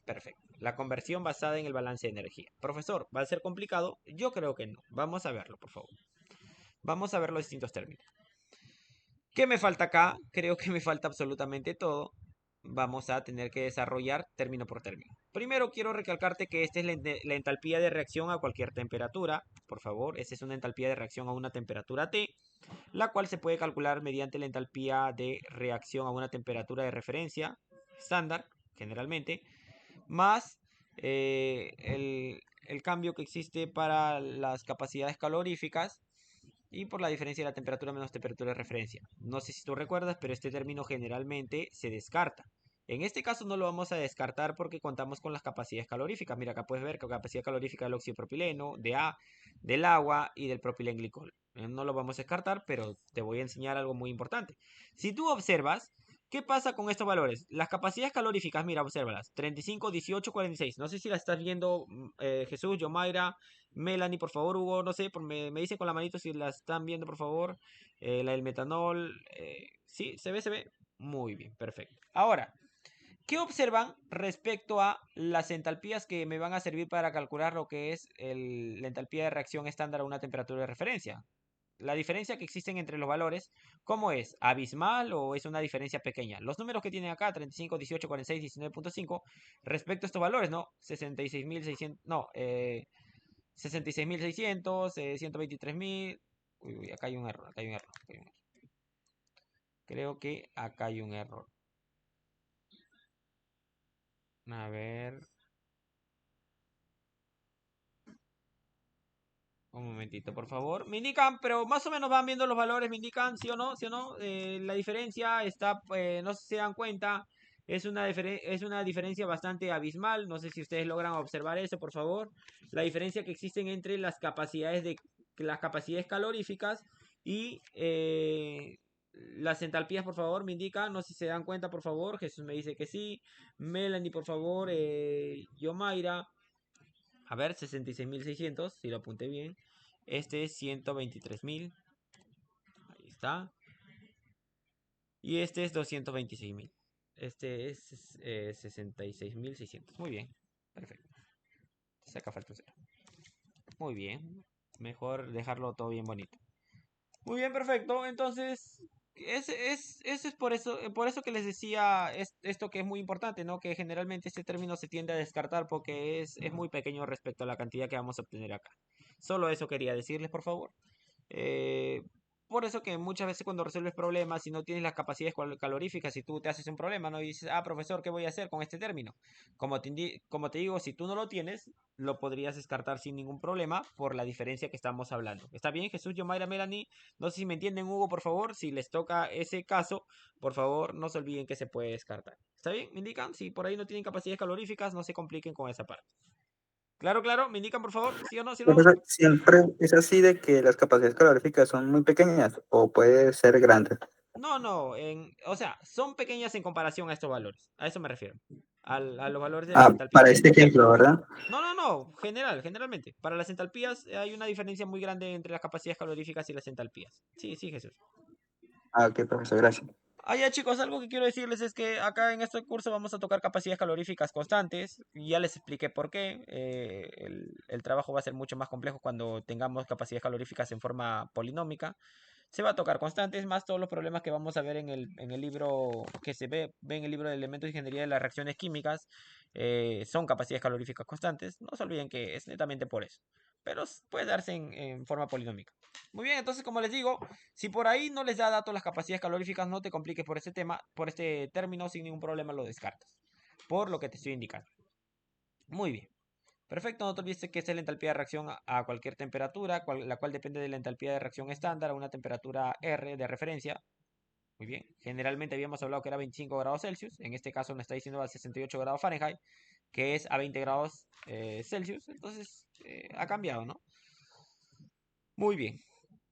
Perfecto. La conversión basada en el balance de energía. Profesor, ¿va a ser complicado? Yo creo que no. Vamos a verlo, por favor. Vamos a ver los distintos términos. ¿Qué me falta acá? Creo que me falta absolutamente todo. Vamos a tener que desarrollar término por término. Primero quiero recalcarte que esta es la entalpía de reacción a cualquier temperatura. Por favor, esta es una entalpía de reacción a una temperatura T, la cual se puede calcular mediante la entalpía de reacción a una temperatura de referencia estándar, generalmente, más el cambio que existe para las capacidades caloríficas y por la diferencia de la temperatura menos temperatura de referencia. No sé si tú recuerdas, pero este término generalmente se descarta. En este caso no lo vamos a descartar porque contamos con las capacidades caloríficas. Mira, acá puedes ver que la capacidad calorífica del óxido de propileno, de A, del agua y del propilenglicol. No lo vamos a descartar, pero te voy a enseñar algo muy importante. Si tú observas, ¿qué pasa con estos valores? Las capacidades caloríficas, mira, obsérvalas. 35, 18, 46. No sé si las estás viendo, Jesús, Yomaira, Melanie, por favor, Hugo, no sé, me dicen con la manito si la están viendo, por favor. La del metanol. Sí, se ve, se ve. Muy bien, perfecto. Ahora, ¿qué observan respecto a las entalpías que me van a servir para calcular lo que es la entalpía de reacción estándar a una temperatura de referencia? La diferencia que existen entre los valores, ¿cómo es? ¿Abismal o es una diferencia pequeña? Los números que tienen acá, 35, 18, 46, 19.5, respecto a estos valores, ¿no? 66.600, no, 66.600, 123.000. Uy, uy, acá hay un error, acá hay un error, acá hay un error. Creo que acá hay un error. A ver, un momentito, por favor. Me indican, pero más o menos van viendo los valores, me indican, sí o no, sí o no. La diferencia está, no sé si se dan cuenta, es una diferencia bastante abismal. No sé si ustedes logran observar eso, por favor. La diferencia que existen entre las capacidades caloríficas y las entalpías, por favor, me indican. No sé si se dan cuenta, por favor. Jesús me dice que sí. Melanie, por favor. Yomaira. A ver, 66.600, si lo apunté bien. Este es 123.000. Ahí está. Y este es 226.000. Este es 66.600. Muy bien. Perfecto. Saca falta cero. Muy bien. Mejor dejarlo todo bien bonito. Muy bien, perfecto. Entonces, ese es por eso que les decía esto que es muy importante, ¿no? Que generalmente este término se tiende a descartar porque es muy pequeño respecto a la cantidad que vamos a obtener acá. Solo eso quería decirles, por favor. Eh, por eso que muchas veces cuando resuelves problemas, si no tienes las capacidades caloríficas, si tú te haces un problema, ¿no? Y dices, ah, profesor, ¿qué voy a hacer con este término? Como te digo, si tú no lo tienes, lo podrías descartar sin ningún problema por la diferencia que estamos hablando. ¿Está bien, Jesús, Yomaira, Melanie? No sé si me entienden, Hugo, por favor. Si les toca ese caso, por favor, no se olviden que se puede descartar. ¿Está bien? ¿Me indican? Si por ahí no tienen capacidades caloríficas, no se compliquen con esa parte. Claro, claro, me indican, por favor, sí o no, sí o no. Profesor, siempre es así de que las capacidades caloríficas son muy pequeñas o puede ser grandes. No, no, o sea, son pequeñas en comparación a estos valores. A eso me refiero. A los valores de las Para entalpías. este ejemplo, ¿verdad? No, no, no, generalmente. Para las entalpías hay una diferencia muy grande entre las capacidades caloríficas y las entalpías. Sí, sí, Jesús. Ok, profesor, gracias. Ah, ya chicos, algo que quiero decirles es que acá en este curso vamos a tocar capacidades caloríficas constantes. Ya les expliqué por qué. El trabajo va a ser mucho más complejo cuando tengamos capacidades caloríficas en forma polinómica. Se va a tocar constantes, más todos los problemas que vamos a ver en el libro, que ve en el libro de elementos de ingeniería de las reacciones químicas, son capacidades caloríficas constantes. No se olviden que es netamente por eso. Pero puede darse en forma polinómica. Muy bien, entonces como les digo, si por ahí no les da datos las capacidades caloríficas, no te compliques por este tema, por este término, sin ningún problema lo descartas. Por lo que te estoy indicando. Muy bien. Perfecto, no te olvides que esta es la entalpía de reacción a cualquier temperatura, la cual depende de la entalpía de reacción estándar a una temperatura R de referencia. Muy bien. Generalmente habíamos hablado que era 25 grados Celsius. En este caso nos está diciendo a 68 grados Fahrenheit, que es a 20 grados Celsius. Entonces, ha cambiado, ¿no? Muy bien.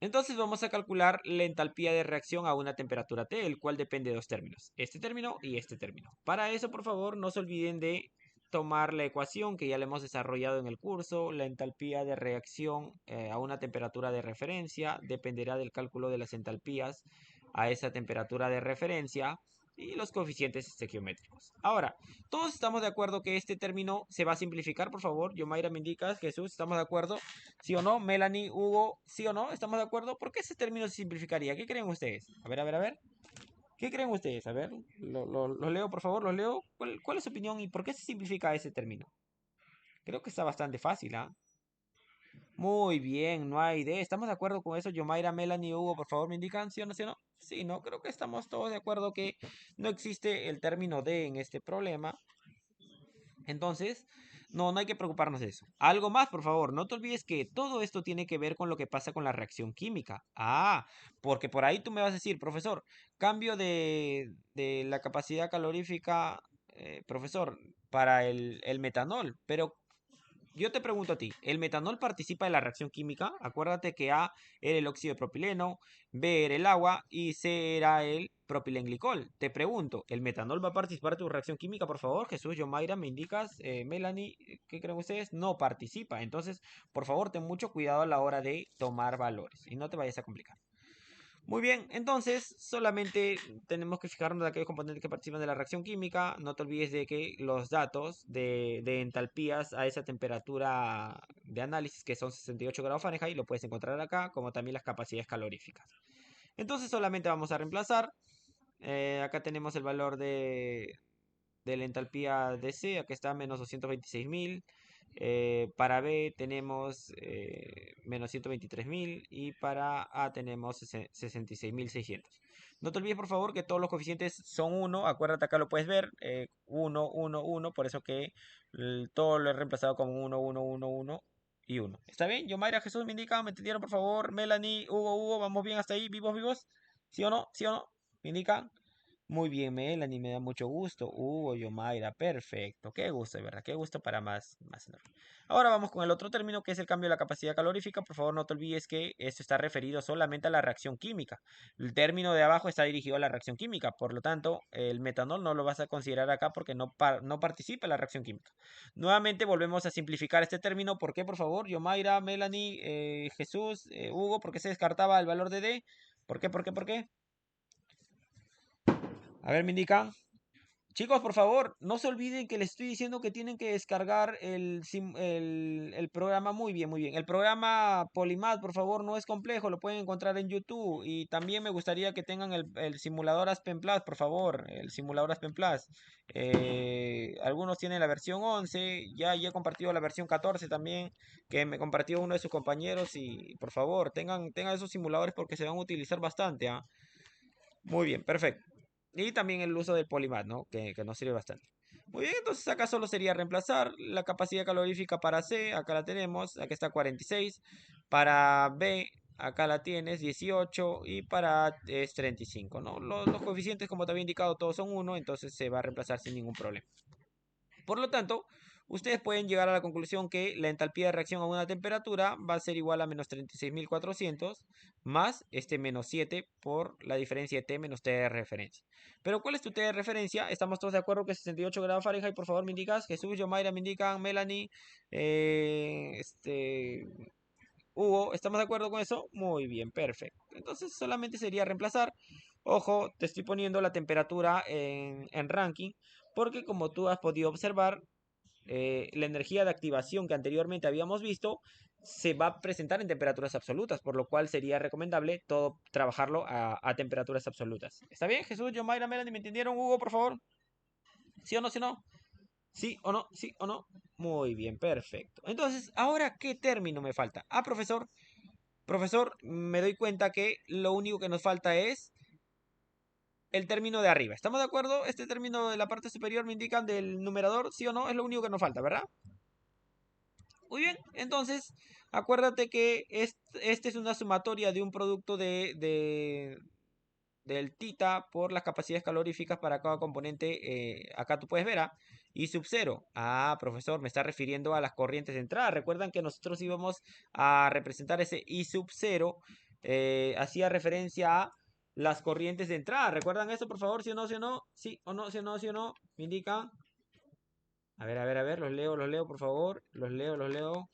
Entonces vamos a calcular la entalpía de reacción a una temperatura T, el cual depende de dos términos, este término y este término. Para eso, por favor, no se olviden de tomar la ecuación que ya le hemos desarrollado en el curso. La entalpía de reacción a una temperatura de referencia dependerá del cálculo de las entalpías a esa temperatura de referencia y los coeficientes estequiométricos. Ahora, todos estamos de acuerdo que este término se va a simplificar, por favor. Yomaira me indicas, Jesús, ¿estamos de acuerdo? ¿Sí o no? Melanie, Hugo, ¿sí o no? ¿Estamos de acuerdo? ¿Por qué ese término se simplificaría? ¿Qué creen ustedes? A ver, a ver, a ver. ¿Qué creen ustedes? A ver, lo leo, por favor, los leo. ¿Cuál es su opinión y por qué se simplifica ese término? Creo que está bastante fácil, ¿ah? Muy bien, no hay idea. ¿Estamos de acuerdo con eso? Yomaira, Melanie, Hugo, por favor, me indican, ¿sí o no? ¿Sí o no? Sí, no, creo que estamos todos de acuerdo que no existe el término de en este problema. Entonces, no hay que preocuparnos de eso. Algo más, por favor, no te olvides que todo esto tiene que ver con lo que pasa con la reacción química. Ah, porque por ahí tú me vas a decir, profesor, cambio de la capacidad calorífica, profesor, para el metanol, pero yo te pregunto a ti, ¿el metanol participa en la reacción química? Acuérdate que A era el óxido de propileno, B era el agua y C era el propilenglicol. Te pregunto, ¿el metanol va a participar de tu reacción química, por favor? Jesús, Yomaira, me indicas, Melanie, ¿qué creen ustedes? No participa. Entonces, por favor, ten mucho cuidado a la hora de tomar valores y no te vayas a complicar. Muy bien, entonces solamente tenemos que fijarnos de aquellos componentes que participan de la reacción química. No te olvides de que los datos de entalpías a esa temperatura de análisis, que son 68 grados Fahrenheit, lo puedes encontrar acá, como también las capacidades caloríficas. Entonces solamente vamos a reemplazar. Acá tenemos el valor de la entalpía de C, aquí está menos 226.000. Para B tenemos menos 123.000 y para A tenemos 66.600. No te olvides por favor que todos los coeficientes son 1, acuérdate acá lo puedes ver, 1, 1, 1, por eso que todo lo he reemplazado como 1, 1, 1, 1 y 1. ¿Está bien? Yomaira, Jesús, me indican, ¿me entendieron por favor? Melanie, Hugo, ¿vamos bien hasta ahí? ¿Vivos, vivos? ¿Sí o no? ¿Sí o no? ¿Me indican? Muy bien, Melanie, me da mucho gusto. Hugo, Yomaira, perfecto. Qué gusto, de verdad, qué gusto para más enorme. Ahora vamos con el otro término que es el cambio de la capacidad calorífica. Por favor, no te olvides que esto está referido solamente a la reacción química. El término de abajo está dirigido a la reacción química. Por lo tanto, el metanol no lo vas a considerar acá porque no participa en la reacción química. Nuevamente volvemos a simplificar este término. ¿Por qué, por favor? Yomaira, Melanie, Jesús, Hugo, ¿por qué se descartaba el valor de D? ¿Por qué, por qué, por qué? A ver, me indican. Chicos, por favor, no se olviden que les estoy diciendo que tienen que descargar el programa muy bien, muy bien. El programa Polymath, por favor, no es complejo, lo pueden encontrar en YouTube. Y también me gustaría que tengan el simulador Aspen Plus, por favor, el simulador Aspen Plus. Algunos tienen la versión 11, ya he compartido la versión 14 también, que me compartió uno de sus compañeros. Y por favor, tengan esos simuladores porque se van a utilizar bastante, ¿ah? Muy bien, perfecto. Y también el uso del Polymath, ¿no? Que nos sirve bastante. Muy bien, entonces acá solo sería reemplazar la capacidad calorífica para C, acá la tenemos, acá está 46. Para B, acá la tienes, 18. Y para A es 35, ¿no? Los coeficientes, como te había indicado, todos son 1, entonces se va a reemplazar sin ningún problema. Por lo tanto, ustedes pueden llegar a la conclusión que la entalpía de reacción a una temperatura va a ser igual a menos 36.400 más este menos 7 por la diferencia de T menos T de referencia. Pero ¿cuál es tu T de referencia? Estamos todos de acuerdo que es 68 grados Fahrenheit. Por favor, me indicas. Jesús, Yomaira, me indican. Melanie, Hugo, ¿estamos de acuerdo con eso? Muy bien, perfecto. Entonces solamente sería reemplazar. Ojo, te estoy poniendo la temperatura en ranking porque como tú has podido observar, la energía de activación que anteriormente habíamos visto se va a presentar en temperaturas absolutas, por lo cual sería recomendable todo trabajarlo a temperaturas absolutas. ¿Está bien, Jesús, Yomaira, Melanie, me entendieron? Hugo, por favor. ¿Sí o no? ¿Sí o no? ¿Sí o no? ¿Sí o no? Muy bien, perfecto. Entonces, ¿ahora qué término me falta? Ah, profesor, me doy cuenta que lo único que nos falta es el término de arriba. ¿Estamos de acuerdo? Este término de la parte superior me indican del numerador, ¿sí o no? Es lo único que nos falta, ¿verdad? Muy bien, entonces acuérdate que este es una sumatoria de un producto del tita por las capacidades caloríficas para cada componente. Acá tú puedes ver, I sub 0. Ah, profesor, me está refiriendo a las corrientes de entrada. Recuerdan que nosotros íbamos a representar ese I sub 0. Hacía referencia a las corrientes de entrada. ¿Recuerdan eso, por favor? ¿Sí o no? ¿Sí o no? ¿Sí o no? ¿Sí o no? ¿Sí o no? Me indican. A ver, a ver, a ver. Los leo, por favor. Los leo, los leo.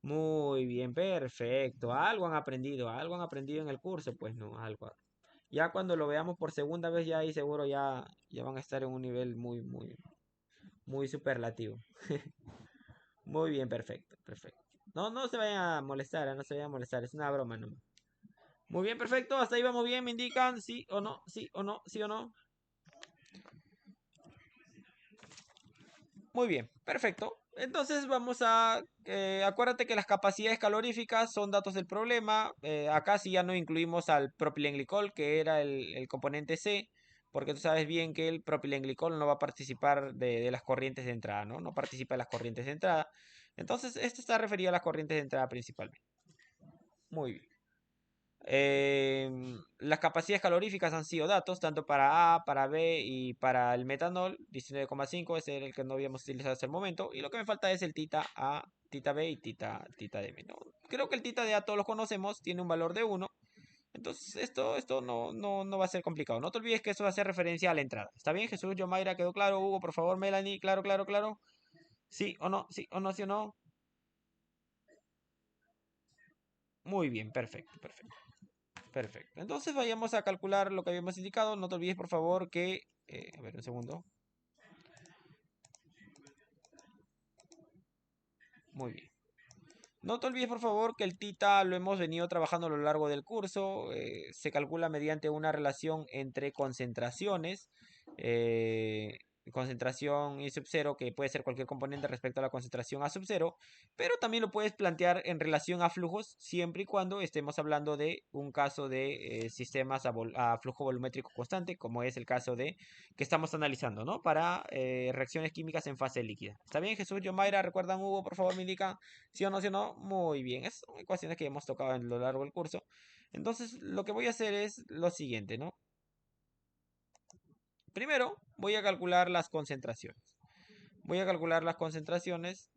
Muy bien, perfecto. Algo han aprendido en el curso, pues no, algo. Ya cuando lo veamos por segunda vez, ya ahí seguro ya van a estar en un nivel muy superlativo. Muy bien, perfecto, perfecto. No, no se vayan a molestar, no se vayan a molestar, es una broma, no. Muy bien, perfecto, hasta ahí vamos bien, me indican sí o no, sí o no, sí o no. Muy bien, perfecto. Entonces vamos a, acuérdate que las capacidades caloríficas son datos del problema. Acá sí ya no incluimos al propilenglicol, que era el componente C, porque tú sabes bien que el propilenglicol no va a participar de las corrientes de entrada, ¿no? No participa de las corrientes de entrada. Entonces, esto está referido a las corrientes de entrada principalmente. Muy bien. Las capacidades caloríficas han sido datos tanto para A, para B y para el metanol, 19,5, ese era el que no habíamos utilizado hasta el momento. Y lo que me falta es el tita A, tita B y tita D, ¿no? Creo que el tita de A todos lo conocemos, tiene un valor de 1. Entonces esto no va a ser complicado. No te olvides que eso va a hacer referencia a la entrada. ¿Está bien, Jesús? Yo, Mayra, ¿quedó claro? Hugo, por favor, Melanie, claro, claro, claro. ¿Sí o no? ¿Sí o no? ¿Sí o no? Muy bien, perfecto, perfecto. Perfecto. Entonces vayamos a calcular lo que habíamos indicado. No te olvides, por favor, que... a ver, un segundo. Muy bien. No te olvides, por favor, que el tita lo hemos venido trabajando a lo largo del curso. Se calcula mediante una relación entre concentraciones. Concentración I sub 0, que puede ser cualquier componente respecto a la concentración A sub 0. Pero también lo puedes plantear en relación a flujos, siempre y cuando estemos hablando de un caso de sistemas a flujo volumétrico constante, como es el caso de que estamos analizando, ¿no? Para reacciones químicas en fase líquida. ¿Está bien, Jesús? Yo, Mayra, ¿recuerdan, Hugo? Por favor, me indican. ¿Sí o no? ¿Sí o no? Muy bien. Esas son ecuaciones que hemos tocado a lo largo del curso. Entonces, lo que voy a hacer es lo siguiente, ¿no? Primero, voy a calcular las concentraciones. Voy a calcular las concentraciones.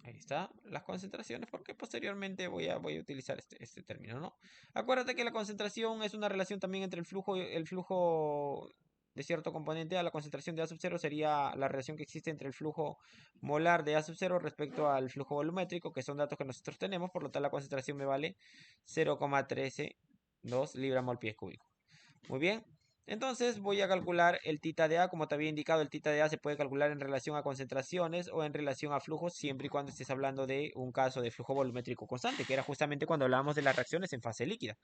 Ahí está, las concentraciones, porque posteriormente voy a utilizar este término, ¿no? Acuérdate que la concentración es una relación también entre el flujo de cierto componente a la concentración de A sub 0 sería la relación que existe entre el flujo molar de A sub 0 respecto al flujo volumétrico, que son datos que nosotros tenemos, por lo tanto la concentración me vale 0,132 libra mol pie cúbico. Muy bien. Entonces voy a calcular el tita de A. Como te había indicado, el tita de A se puede calcular en relación a concentraciones o en relación a flujos, siempre y cuando estés hablando de un caso de flujo volumétrico constante, que era justamente cuando hablábamos de las reacciones en fase líquida.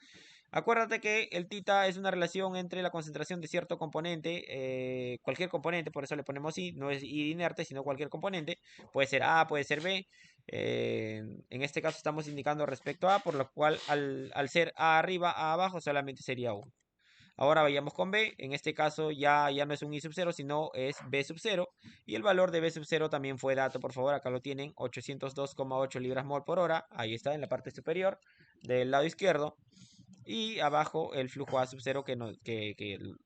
Acuérdate que el tita es una relación entre la concentración de cierto componente, cualquier componente, por eso le ponemos I, no es I inerte, sino cualquier componente. Puede ser A, puede ser B. En este caso estamos indicando respecto a, por lo cual al ser A arriba, A abajo, solamente sería 1. Ahora vayamos con B. En este caso ya no es un I sub 0, sino es B sub 0. Y el valor de B sub 0 también fue dato, por favor. Acá lo tienen, 802,8 libras mol por hora. Ahí está, en la parte superior del lado izquierdo. Y abajo el flujo A sub 0 que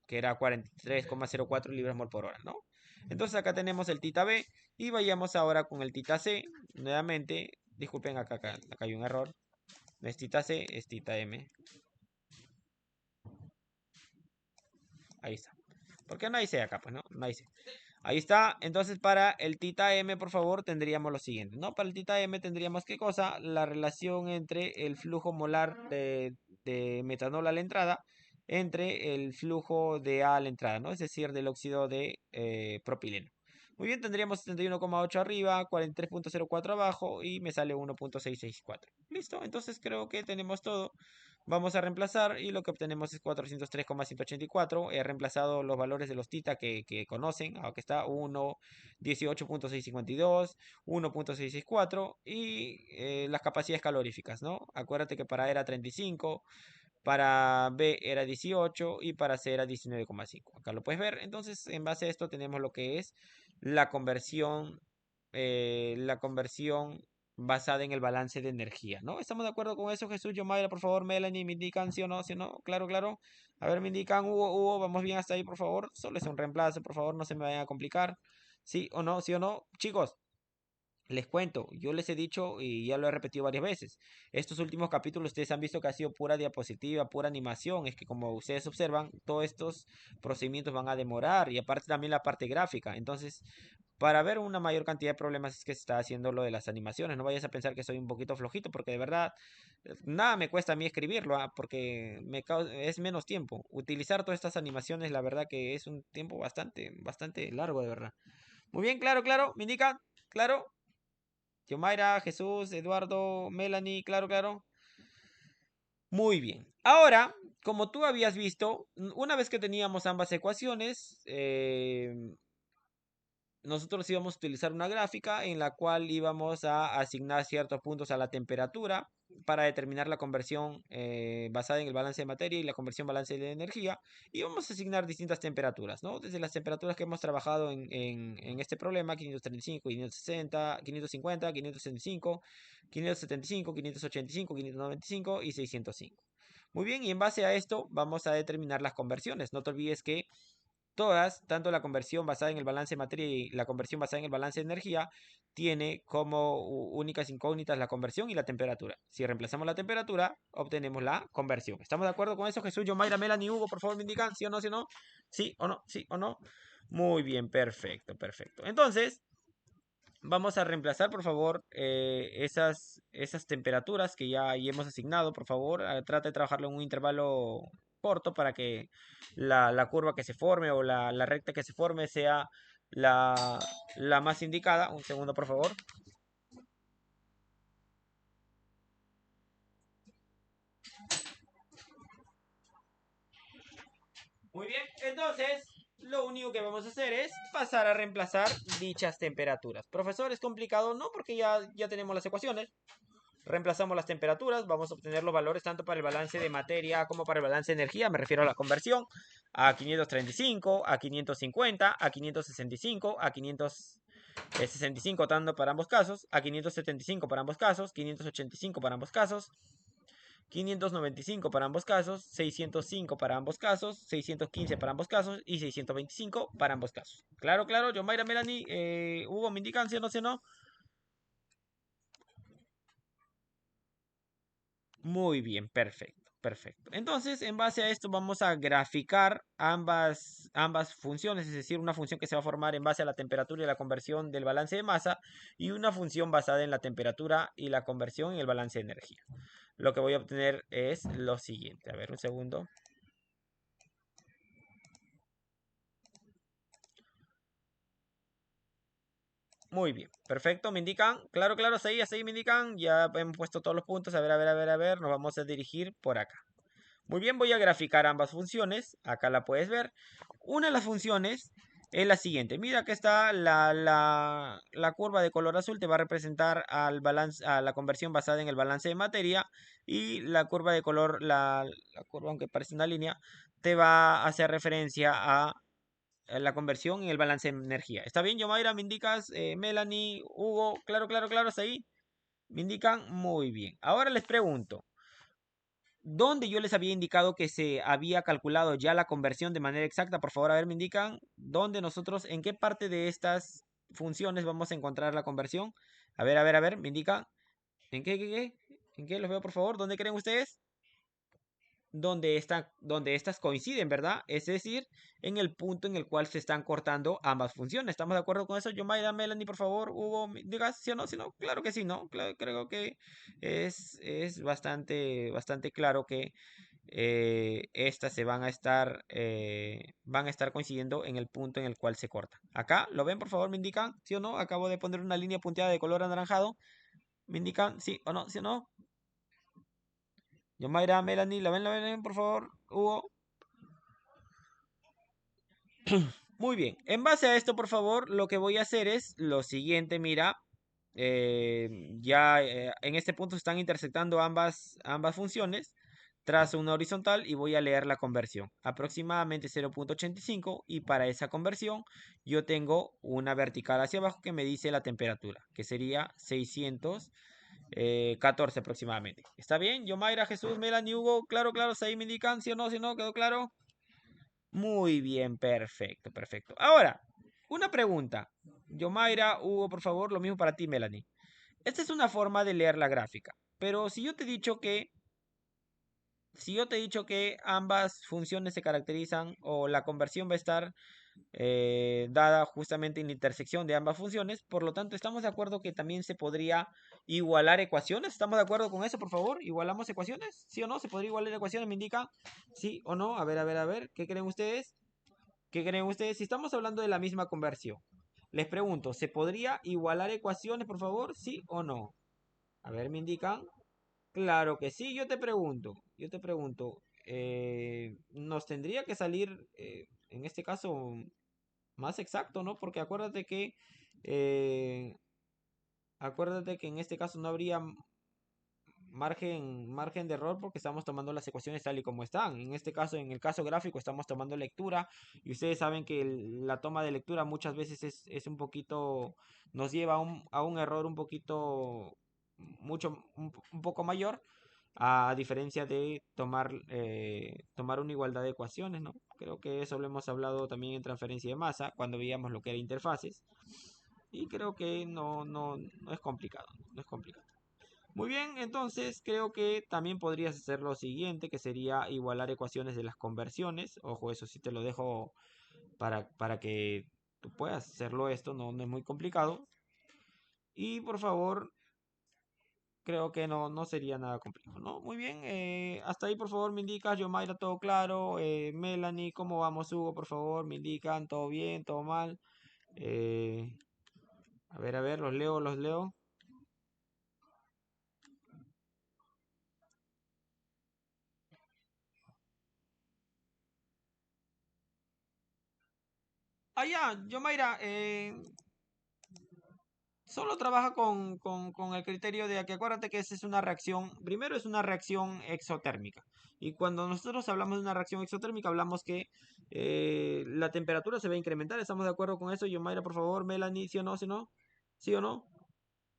era 43,04 libras mol por hora, ¿no? Entonces acá tenemos el tita B. Y vayamos ahora con el tita C. Nuevamente, disculpen, acá hay un error. No es tita C, es tita M. Ahí está. ¿Por qué no hay C acá? Pues no, no hay C. Ahí está. Entonces, para el tita M, por favor, tendríamos lo siguiente, ¿no? Para el tita M tendríamos, ¿qué cosa? La relación entre el flujo molar de metanol a la entrada entre el flujo de A a la entrada, ¿no? Es decir, del óxido de propileno. Muy bien, tendríamos 71,8 arriba, 43,04 abajo y me sale 1,664. Listo, entonces creo que tenemos todo. Vamos a reemplazar y lo que obtenemos es 403,184. He reemplazado los valores de los tita que conocen. Aquí está 1, 18,652, 1,664 y las capacidades caloríficas, ¿no? Acuérdate que para A era 35, para B era 18 y para C era 19,5. Acá lo puedes ver. Entonces, en base a esto tenemos lo que es la conversión basada en el balance de energía, ¿no? ¿Estamos de acuerdo con eso, Jesús, Yomaira, por favor, Melanie, me indican sí o no, sí o no? Claro, claro. A ver, me indican, Hugo, vamos bien hasta ahí, por favor. Solo es un reemplazo, por favor, no se me vayan a complicar. ¿Sí o no? ¿Sí o no? Chicos, les cuento, yo les he dicho y ya lo he repetido varias veces. Estos últimos capítulos ustedes han visto que ha sido pura diapositiva, pura animación. Es que como ustedes observan, todos estos procedimientos van a demorar y aparte también la parte gráfica. Entonces, para ver una mayor cantidad de problemas es que se está haciendo lo de las animaciones. No vayas a pensar que soy un poquito flojito porque de verdad nada me cuesta a mí escribirlo, porque es menos tiempo. Utilizar todas estas animaciones, la verdad que es un tiempo bastante largo, de verdad. Muy bien, claro, claro, me indican, claro. Yomaira, Jesús, Eduardo, Melanie, claro, claro. Muy bien. Ahora, como tú habías visto, una vez que teníamos ambas ecuaciones, nosotros íbamos a utilizar una gráfica en la cual íbamos a asignar ciertos puntos a la temperatura para determinar la conversión basada en el balance de materia y la conversión balance de energía. Y vamos a asignar distintas temperaturas, ¿no? Desde las temperaturas que hemos trabajado en este problema, 535, 560, 550, 565, 575, 585, 595 y 605. Muy bien, y en base a esto vamos a determinar las conversiones. No te olvides que todas, tanto la conversión basada en el balance de materia y la conversión basada en el balance de energía, tiene como únicas incógnitas la conversión y la temperatura. Si reemplazamos la temperatura, obtenemos la conversión. ¿Estamos de acuerdo con eso, Jesús, Yomaira, Melanie, Hugo? Por favor, me indican sí o no, sí o no. Sí o no, sí o no. Muy bien, perfecto, perfecto. Entonces, vamos a reemplazar, por favor, esas temperaturas que ya hemos asignado. Por favor, trata de trabajarlo en un intervalo corto para que la curva que se forme o la recta que se forme sea la, la más indicada. Un segundo, por favor. Muy bien, entonces lo único que vamos a hacer es pasar a reemplazar dichas temperaturas. Profesor, ¿es complicado? No, porque ya tenemos las ecuaciones. Reemplazamos las temperaturas, vamos a obtener los valores tanto para el balance de materia como para el balance de energía, me refiero a la conversión, a 535, a 550, a 565, a 565 tanto para ambos casos, a 575 para ambos casos, 585 para ambos casos, 595 para ambos casos, 605 para ambos casos, 615 para ambos casos y 625 para ambos casos. Claro, claro, yo, Mayra, Melanie, Hugo, me indican si o no, si o no. Muy bien, perfecto, perfecto. Entonces, en base a esto vamos a graficar ambas funciones, es decir, una función que se va a formar en base a la temperatura y la conversión del balance de masa y una función basada en la temperatura y la conversión en el balance de energía. Lo que voy a obtener es lo siguiente. A ver, un segundo. Muy bien, perfecto, me indican, claro, claro, así me indican, ya hemos puesto todos los puntos, a ver, nos vamos a dirigir por acá. Muy bien, voy a graficar ambas funciones. Acá la puedes ver. Una de las funciones es la siguiente. Mira que está la curva de color azul. Te va a representar al balance, a la conversión basada en el balance de materia. Y la curva de color, la curva, aunque parece una línea, te va a hacer referencia a la conversión en el balance de energía. ¿Está bien, Yomaira? ¿Me indicas? Melanie, Hugo, claro, claro, claro, ¿está ahí? Me indican muy bien. Ahora les pregunto. ¿Dónde yo les había indicado que se había calculado ya la conversión de manera exacta? Por favor, a ver, me indican dónde nosotros, en qué parte de estas funciones vamos a encontrar la conversión. A ver, me indica. ¿En qué? ¿En qué los veo, por favor? ¿Dónde creen ustedes? Donde estas coinciden, ¿verdad? Es decir, en el punto en el cual se están cortando ambas funciones. ¿Estamos de acuerdo con eso? Yomaira, Melanie, por favor, Hugo, digas sí o no, si no, claro que sí, ¿no? Creo que es bastante claro que estas van a estar coincidiendo en el punto en el cual se corta. Acá, ¿lo ven, por favor? ¿Me indican sí o no? Acabo de poner una línea punteada de color anaranjado. ¿Me indican sí o no? ¿Sí o no? Yomaira, Melanie, la ven, por favor? Hugo. Muy bien. En base a esto, por favor, lo que voy a hacer es lo siguiente. Mira, en este punto se están intersectando ambas funciones. trazo una horizontal y voy a leer la conversión. Aproximadamente 0.85 y para esa conversión yo tengo una vertical hacia abajo que me dice la temperatura, que sería 614 aproximadamente. ¿Está bien? Yomaira, Jesús, Melanie, Hugo, claro, claro, ahí me indican, ¿sí o no? ¿Sí o no? ¿Quedó claro? Muy bien, perfecto, perfecto. Ahora, una pregunta. Yomaira, Hugo, por favor, lo mismo para ti, Melanie. Esta es una forma de leer la gráfica, pero si yo te he dicho que ambas funciones se caracterizan o la conversión va a estar dada justamente en la intersección de ambas funciones, por lo tanto, ¿estamos de acuerdo que también se podría igualar ecuaciones? ¿Estamos de acuerdo con eso, por favor? ¿Igualamos ecuaciones? ¿Sí o no? ¿Se podría igualar ecuaciones? ¿Me indica sí o no? A ver, a ver, a ver, ¿qué creen ustedes? ¿Qué creen ustedes? Si estamos hablando de la misma conversión, les pregunto, ¿se podría igualar ecuaciones, por favor? ¿Sí o no? A ver, me indican. Claro que sí, yo te pregunto, nos tendría que salir, en este caso, más exacto, ¿no? Porque eh, acuérdate que en este caso no habría margen de error porque estamos tomando las ecuaciones tal y como están. En este caso, en el caso gráfico, estamos tomando lectura y ustedes saben que la toma de lectura muchas veces es un poquito, nos lleva a un error un poquito, un poco mayor, a diferencia de tomar una igualdad de ecuaciones, ¿no? Creo que eso lo hemos hablado también en transferencia de masa, cuando veíamos lo que era interfaces. Y creo que no es complicado, no es complicado. Muy bien, entonces creo que también podrías hacer lo siguiente, que sería igualar ecuaciones de las conversiones. Ojo, eso sí te lo dejo para que tú puedas hacerlo esto, no es muy complicado. Y por favor, creo que no sería nada complejo, ¿no? Muy bien, hasta ahí por favor me indicas, Yomaira, todo claro. Melanie, ¿cómo vamos, Hugo? Por favor, me indican, todo bien, todo mal. Eh, a ver, los leo, los leo. Ah, ya, Yomaira, solo trabaja con el criterio de que acuérdate que esa es una reacción, primero es una reacción exotérmica. Y cuando nosotros hablamos de una reacción exotérmica, hablamos que la temperatura se va a incrementar. ¿Estamos de acuerdo con eso? Yomaira, por favor, Melanie, ¿sí o no? ¿Sí o no? ¿Sí o no?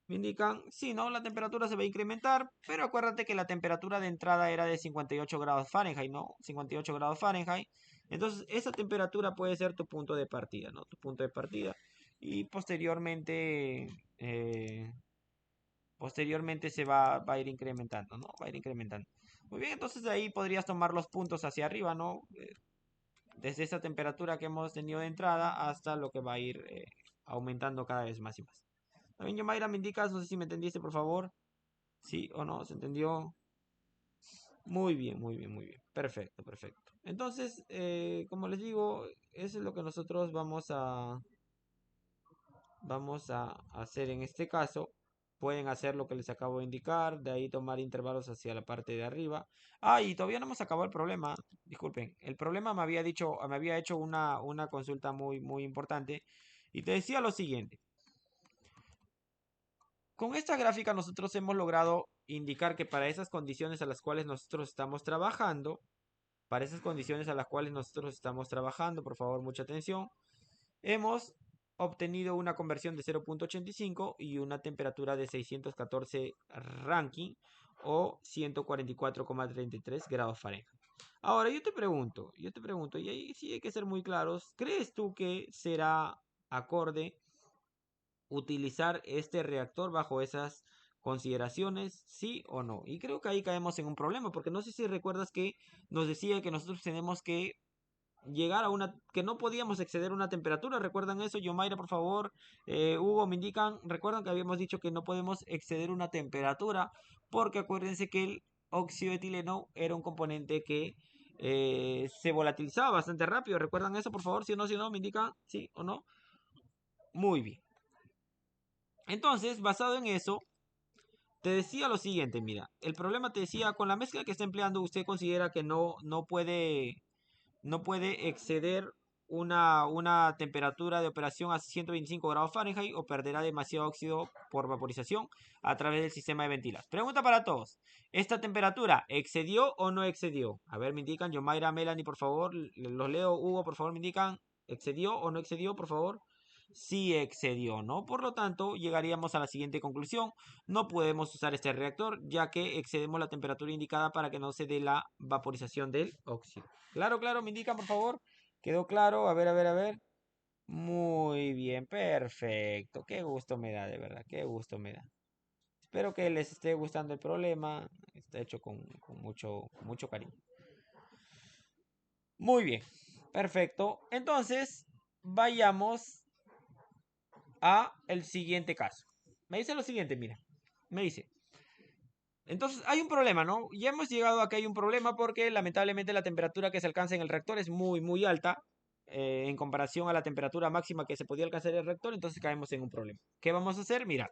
Me indican, sí, ¿no? La temperatura se va a incrementar, pero acuérdate que la temperatura de entrada era de 58 grados Fahrenheit, ¿no? 58 grados Fahrenheit. Entonces, esa temperatura puede ser tu punto de partida, ¿no? Tu punto de partida. Y eh, posteriormente va a ir incrementando, ¿no? Va a ir incrementando. Muy bien, entonces de ahí podrías tomar los puntos hacia arriba, ¿no? Desde esa temperatura que hemos tenido de entrada hasta lo que va a ir aumentando cada vez más y más. También, Yomaira, me indicas, no sé si me entendiste, por favor. ¿Sí o no? ¿Se entendió? Muy bien, muy bien, muy bien. Perfecto, perfecto. Entonces, como les digo, eso es lo que nosotros vamos a hacer en este caso. Pueden hacer lo que les acabo de indicar, de ahí tomar intervalos hacia la parte de arriba. Ah, y todavía no hemos acabado el problema. Disculpen, el problema me había hecho una consulta muy, muy importante y te decía lo siguiente. Con esta gráfica nosotros hemos logrado indicar que para esas condiciones a las cuales nosotros estamos trabajando, por favor, mucha atención, hemos obtenido una conversión de 0.85 y una temperatura de 614 Rankine o 144,33 grados Fahrenheit. Ahora yo te pregunto, y ahí sí hay que ser muy claros, ¿crees tú que será acorde utilizar este reactor bajo esas consideraciones, sí o no? Y creo que ahí caemos en un problema, porque no sé si recuerdas que nos decía que nosotros tenemos que llegar a que no podíamos exceder una temperatura. ¿Recuerdan eso? Yomaira, por favor. Hugo, me indican, recuerdan que habíamos dicho que no podemos exceder una temperatura, porque acuérdense que el óxido de etileno era un componente que se volatilizaba bastante rápido. ¿Recuerdan eso, por favor? ¿Sí o no? ¿Sí o no? ¿Me indican? ¿Sí o no? Muy bien. Entonces, basado en eso, te decía lo siguiente, mira, el problema te decía, con la mezcla que está empleando, usted considera que no puede exceder una temperatura de operación a 125 grados Fahrenheit o perderá demasiado óxido por vaporización a través del sistema de ventilación. Pregunta para todos. ¿Esta temperatura excedió o no excedió? A ver, me indican. Yomaira, Melanie, por favor. Los leo. Hugo, por favor, me indican. ¿Excedió o no excedió, por favor? Sí excedió, ¿no? Por lo tanto, llegaríamos a la siguiente conclusión. No podemos usar este reactor ya que excedemos la temperatura indicada para que no se dé la vaporización del óxido. Claro, claro, me indican, por favor. ¿Quedó claro? A ver, a ver, a ver. Muy bien, perfecto. Qué gusto me da, de verdad. Qué gusto me da. Espero que les esté gustando el problema. Está hecho con mucho cariño. Muy bien, perfecto. Entonces, vayamos a el siguiente caso. Me dice lo siguiente, mira. Me dice. Entonces, hay un problema, ¿no? Ya hemos llegado a que hay un problema porque lamentablemente la temperatura que se alcanza en el reactor es muy alta en comparación a la temperatura máxima que se podía alcanzar en el reactor, entonces caemos en un problema. ¿Qué vamos a hacer? Mira.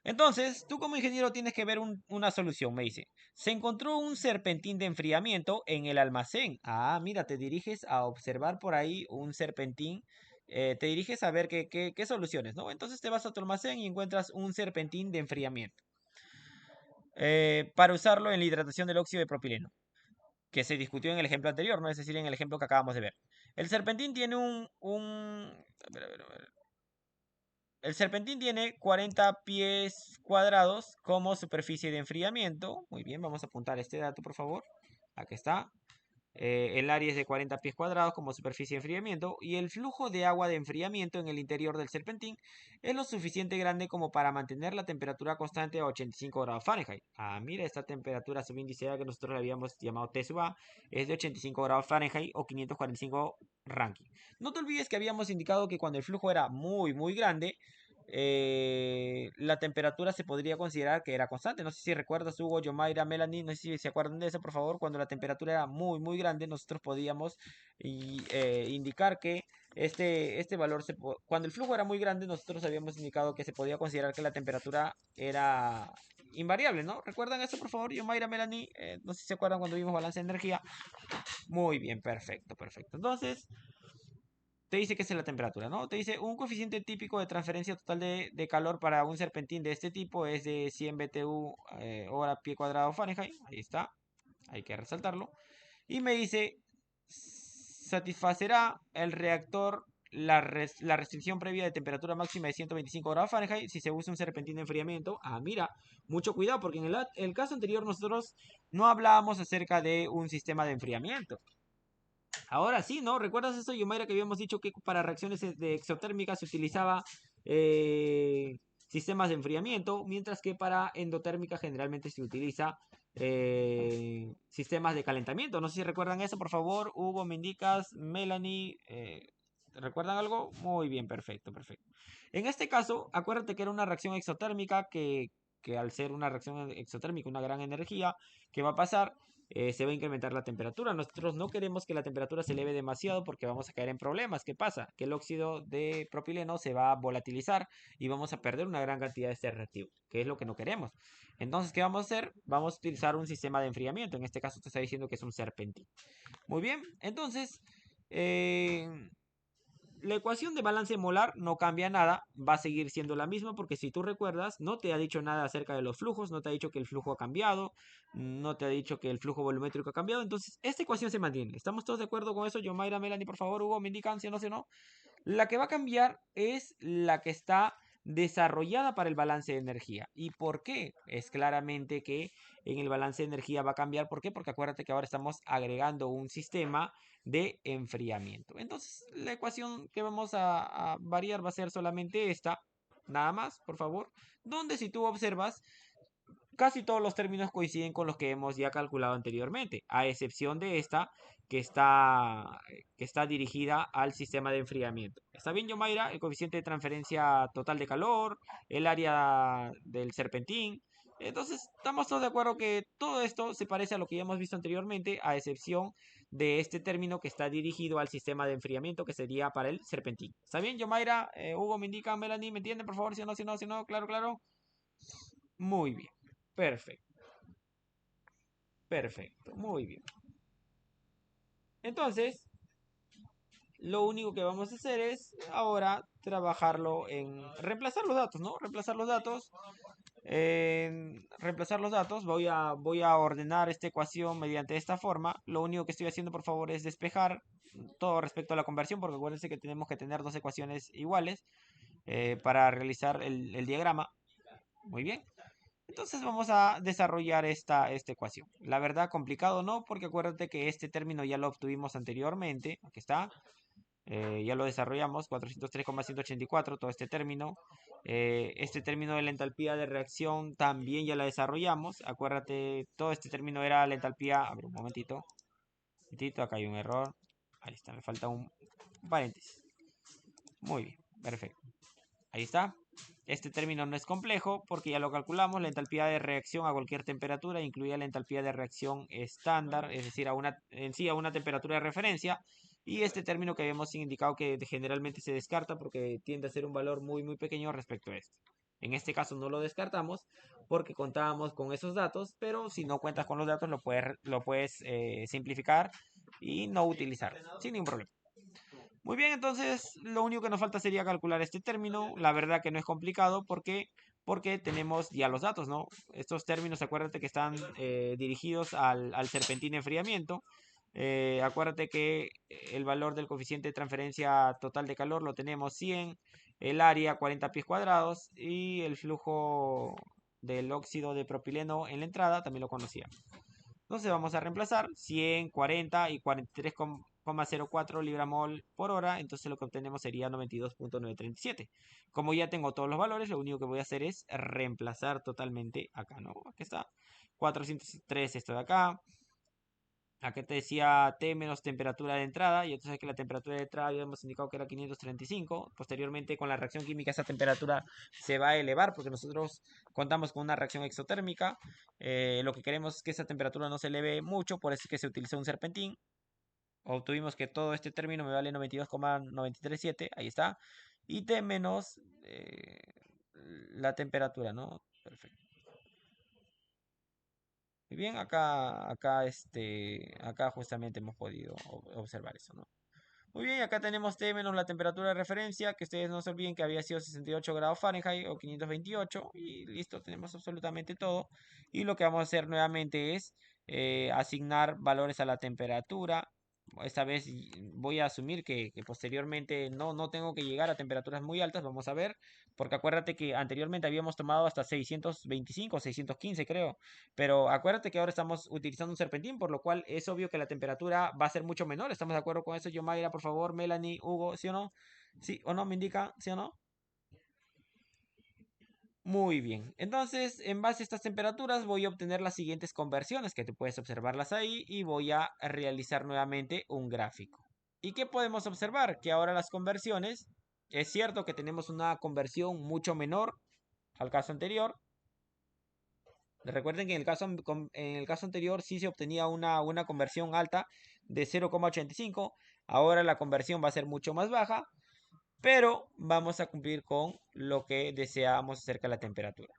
Entonces, tú como ingeniero tienes que ver una solución, me dice. Se encontró un serpentín de enfriamiento en el almacén. Ah, mira, te diriges a observar por ahí un serpentín. Te diriges a ver qué soluciones, ¿no? Entonces te vas a tu almacén y encuentras un serpentín de enfriamiento. Para usarlo en la hidratación del óxido de propileno, que se discutió en el ejemplo anterior, ¿no? Es decir, en el ejemplo que acabamos de ver. El serpentín tiene a ver. El serpentín tiene 40 pies cuadrados como superficie de enfriamiento. Muy bien, vamos a apuntar este dato, por favor. Aquí está. El área es de 40 pies cuadrados como superficie de enfriamiento y el flujo de agua de enfriamiento en el interior del serpentín es lo suficiente grande como para mantener la temperatura constante a 85 grados Fahrenheit. Ah, mira, esta temperatura subíndice que nosotros le habíamos llamado T sub A es de 85 grados Fahrenheit o 545 Rankine. No te olvides que habíamos indicado que cuando el flujo era muy grande, la temperatura se podría considerar que era constante. No sé si recuerdas, Hugo, Yomaira, Melanie, no sé si se acuerdan de eso, por favor. Cuando la temperatura era muy grande, nosotros podíamos indicar que este valor, cuando el flujo era muy grande, nosotros habíamos indicado que se podía considerar que la temperatura era invariable, ¿no? ¿Recuerdan eso, por favor? Yomaira, Melanie, no sé si se acuerdan cuando vimos balance de energía. Muy bien, perfecto. Entonces, te dice que es la temperatura, ¿no? Te dice un coeficiente típico de transferencia total de calor para un serpentín de este tipo es de 100 BTU hora pie cuadrado Fahrenheit. Ahí está, hay que resaltarlo. Y me dice, satisfacerá el reactor la restricción previa de temperatura máxima de 125 grados Fahrenheit si se usa un serpentín de enfriamiento. Ah, mira, mucho cuidado porque en el caso anterior nosotros no hablábamos acerca de un sistema de enfriamiento. Ahora sí, ¿no? ¿Recuerdas eso, Yomaira, que habíamos dicho que para reacciones de exotérmicas se utilizaba sistemas de enfriamiento, mientras que para endotérmica generalmente se utiliza sistemas de calentamiento? No sé si recuerdan eso, por favor. Hugo, me indicas, Melanie, ¿recuerdan algo? Muy bien, perfecto. En este caso, acuérdate que era una reacción exotérmica que al ser una reacción exotérmica, una gran energía, ¿qué va a pasar? Se va a incrementar la temperatura. Nosotros no queremos que la temperatura se eleve demasiado porque vamos a caer en problemas. ¿Qué pasa? Que el óxido de propileno se va a volatilizar y vamos a perder una gran cantidad de este reactivo, que es lo que no queremos. Entonces, ¿qué vamos a hacer? Vamos a utilizar un sistema de enfriamiento. En este caso te está diciendo que es un serpentín. Muy bien, entonces la ecuación de balance molar no cambia nada, va a seguir siendo la misma porque si tú recuerdas, no te ha dicho nada acerca de los flujos, no te ha dicho que el flujo ha cambiado, no te ha dicho que el flujo volumétrico ha cambiado, entonces esta ecuación se mantiene. ¿Estamos todos de acuerdo con eso? Yomaira, Melanie, por favor, Hugo, me indican si o no, si no. La que va a cambiar es la que está desarrollada para el balance de energía. ¿Y por qué? Es claramente que en el balance de energía va a cambiar. ¿Por qué? Porque acuérdate que ahora estamos agregando un sistema de enfriamiento. Entonces, la ecuación que vamos a variar va a ser solamente esta. Nada más, por favor. Donde si tú observas, casi todos los términos coinciden con los que hemos ya calculado anteriormente, a excepción de esta que está dirigida al sistema de enfriamiento. ¿Está bien, Yomaira? El coeficiente de transferencia total de calor, el área del serpentín. Entonces, estamos todos de acuerdo que todo esto se parece a lo que ya hemos visto anteriormente, a excepción de este término que está dirigido al sistema de enfriamiento, que sería para el serpentín. ¿Está bien, Yomaira? Hugo, me indica, Melanie, ¿me entienden, por favor? Si no, si no, claro, claro. Muy bien. Perfecto. Muy bien. Entonces, lo único que vamos a hacer es ahora trabajarlo en reemplazar los datos, ¿no? Reemplazar los datos. Reemplazar los datos, voy a ordenar esta ecuación mediante esta forma. Lo único que estoy haciendo, por favor, es despejar todo respecto a la conversión, porque acuérdense que tenemos que tener dos ecuaciones iguales para realizar el diagrama. Muy bien. Entonces vamos a desarrollar esta ecuación. La verdad, complicado no, porque acuérdate que este término ya lo obtuvimos anteriormente. Aquí está. Ya lo desarrollamos, 403,184, todo este término. Este término de la entalpía de reacción también ya la desarrollamos. Acuérdate, todo este término era la entalpía. A ver, un momentito. Acá hay un error. Ahí está, me falta un paréntesis. Muy bien, perfecto. Ahí está. Este término no es complejo porque ya lo calculamos. La entalpía de reacción a cualquier temperatura incluye la entalpía de reacción estándar, es decir, a una temperatura de referencia. Y este término que habíamos indicado que generalmente se descarta porque tiende a ser un valor muy pequeño respecto a este. En este caso no lo descartamos porque contábamos con esos datos, pero si no cuentas con los datos lo puedes simplificar y no utilizar sin ningún problema. Muy bien, entonces lo único que nos falta sería calcular este término. La verdad que no es complicado porque tenemos ya los datos, ¿no? Estos términos, acuérdate que están dirigidos al serpentín de enfriamiento. Acuérdate que el valor del coeficiente de transferencia total de calor lo tenemos 100, el área 40 pies cuadrados y el flujo del óxido de propileno en la entrada también lo conocíamos. Entonces vamos a reemplazar 100, 40 y 43,04 libra-mol por hora. Entonces lo que obtenemos sería 92,937. Como ya tengo todos los valores, lo único que voy a hacer es reemplazar totalmente acá, ¿no? Aquí está. 403 esto de acá. Acá te decía T menos temperatura de entrada, y entonces que la temperatura de entrada habíamos indicado que era 535. Posteriormente, con la reacción química, esa temperatura se va a elevar porque nosotros contamos con una reacción exotérmica. Lo que queremos es que esa temperatura no se eleve mucho, por eso es que se utilizó un serpentín. Obtuvimos que todo este término me vale 92,937, ahí está. Y T menos la temperatura, ¿no? Perfecto. Muy bien, acá justamente hemos podido observar eso, ¿no? Muy bien, acá tenemos T menos la temperatura de referencia, que ustedes no se olviden que había sido 68 grados Fahrenheit o 528, y listo, tenemos absolutamente todo. Y lo que vamos a hacer nuevamente es asignar valores a la temperatura. Esta vez voy a asumir que posteriormente no tengo que llegar a temperaturas muy altas, vamos a ver, porque acuérdate que anteriormente habíamos tomado hasta 625, 615 creo, pero acuérdate que ahora estamos utilizando un serpentín, por lo cual es obvio que la temperatura va a ser mucho menor. ¿Estamos de acuerdo con eso, Yomaira, por favor? Melanie, Hugo, ¿sí o no? ¿Sí o no? ¿Me indica? ¿Sí o no? Muy bien. Entonces, en base a estas temperaturas, voy a obtener las siguientes conversiones, que tú puedes observarlas ahí, y voy a realizar nuevamente un gráfico. ¿Y qué podemos observar? Que ahora las conversiones, es cierto que tenemos una conversión mucho menor al caso anterior. Recuerden que en el caso anterior sí se obtenía una conversión alta de 0,85. Ahora la conversión va a ser mucho más baja, pero vamos a cumplir con lo que deseábamos acerca de la temperatura.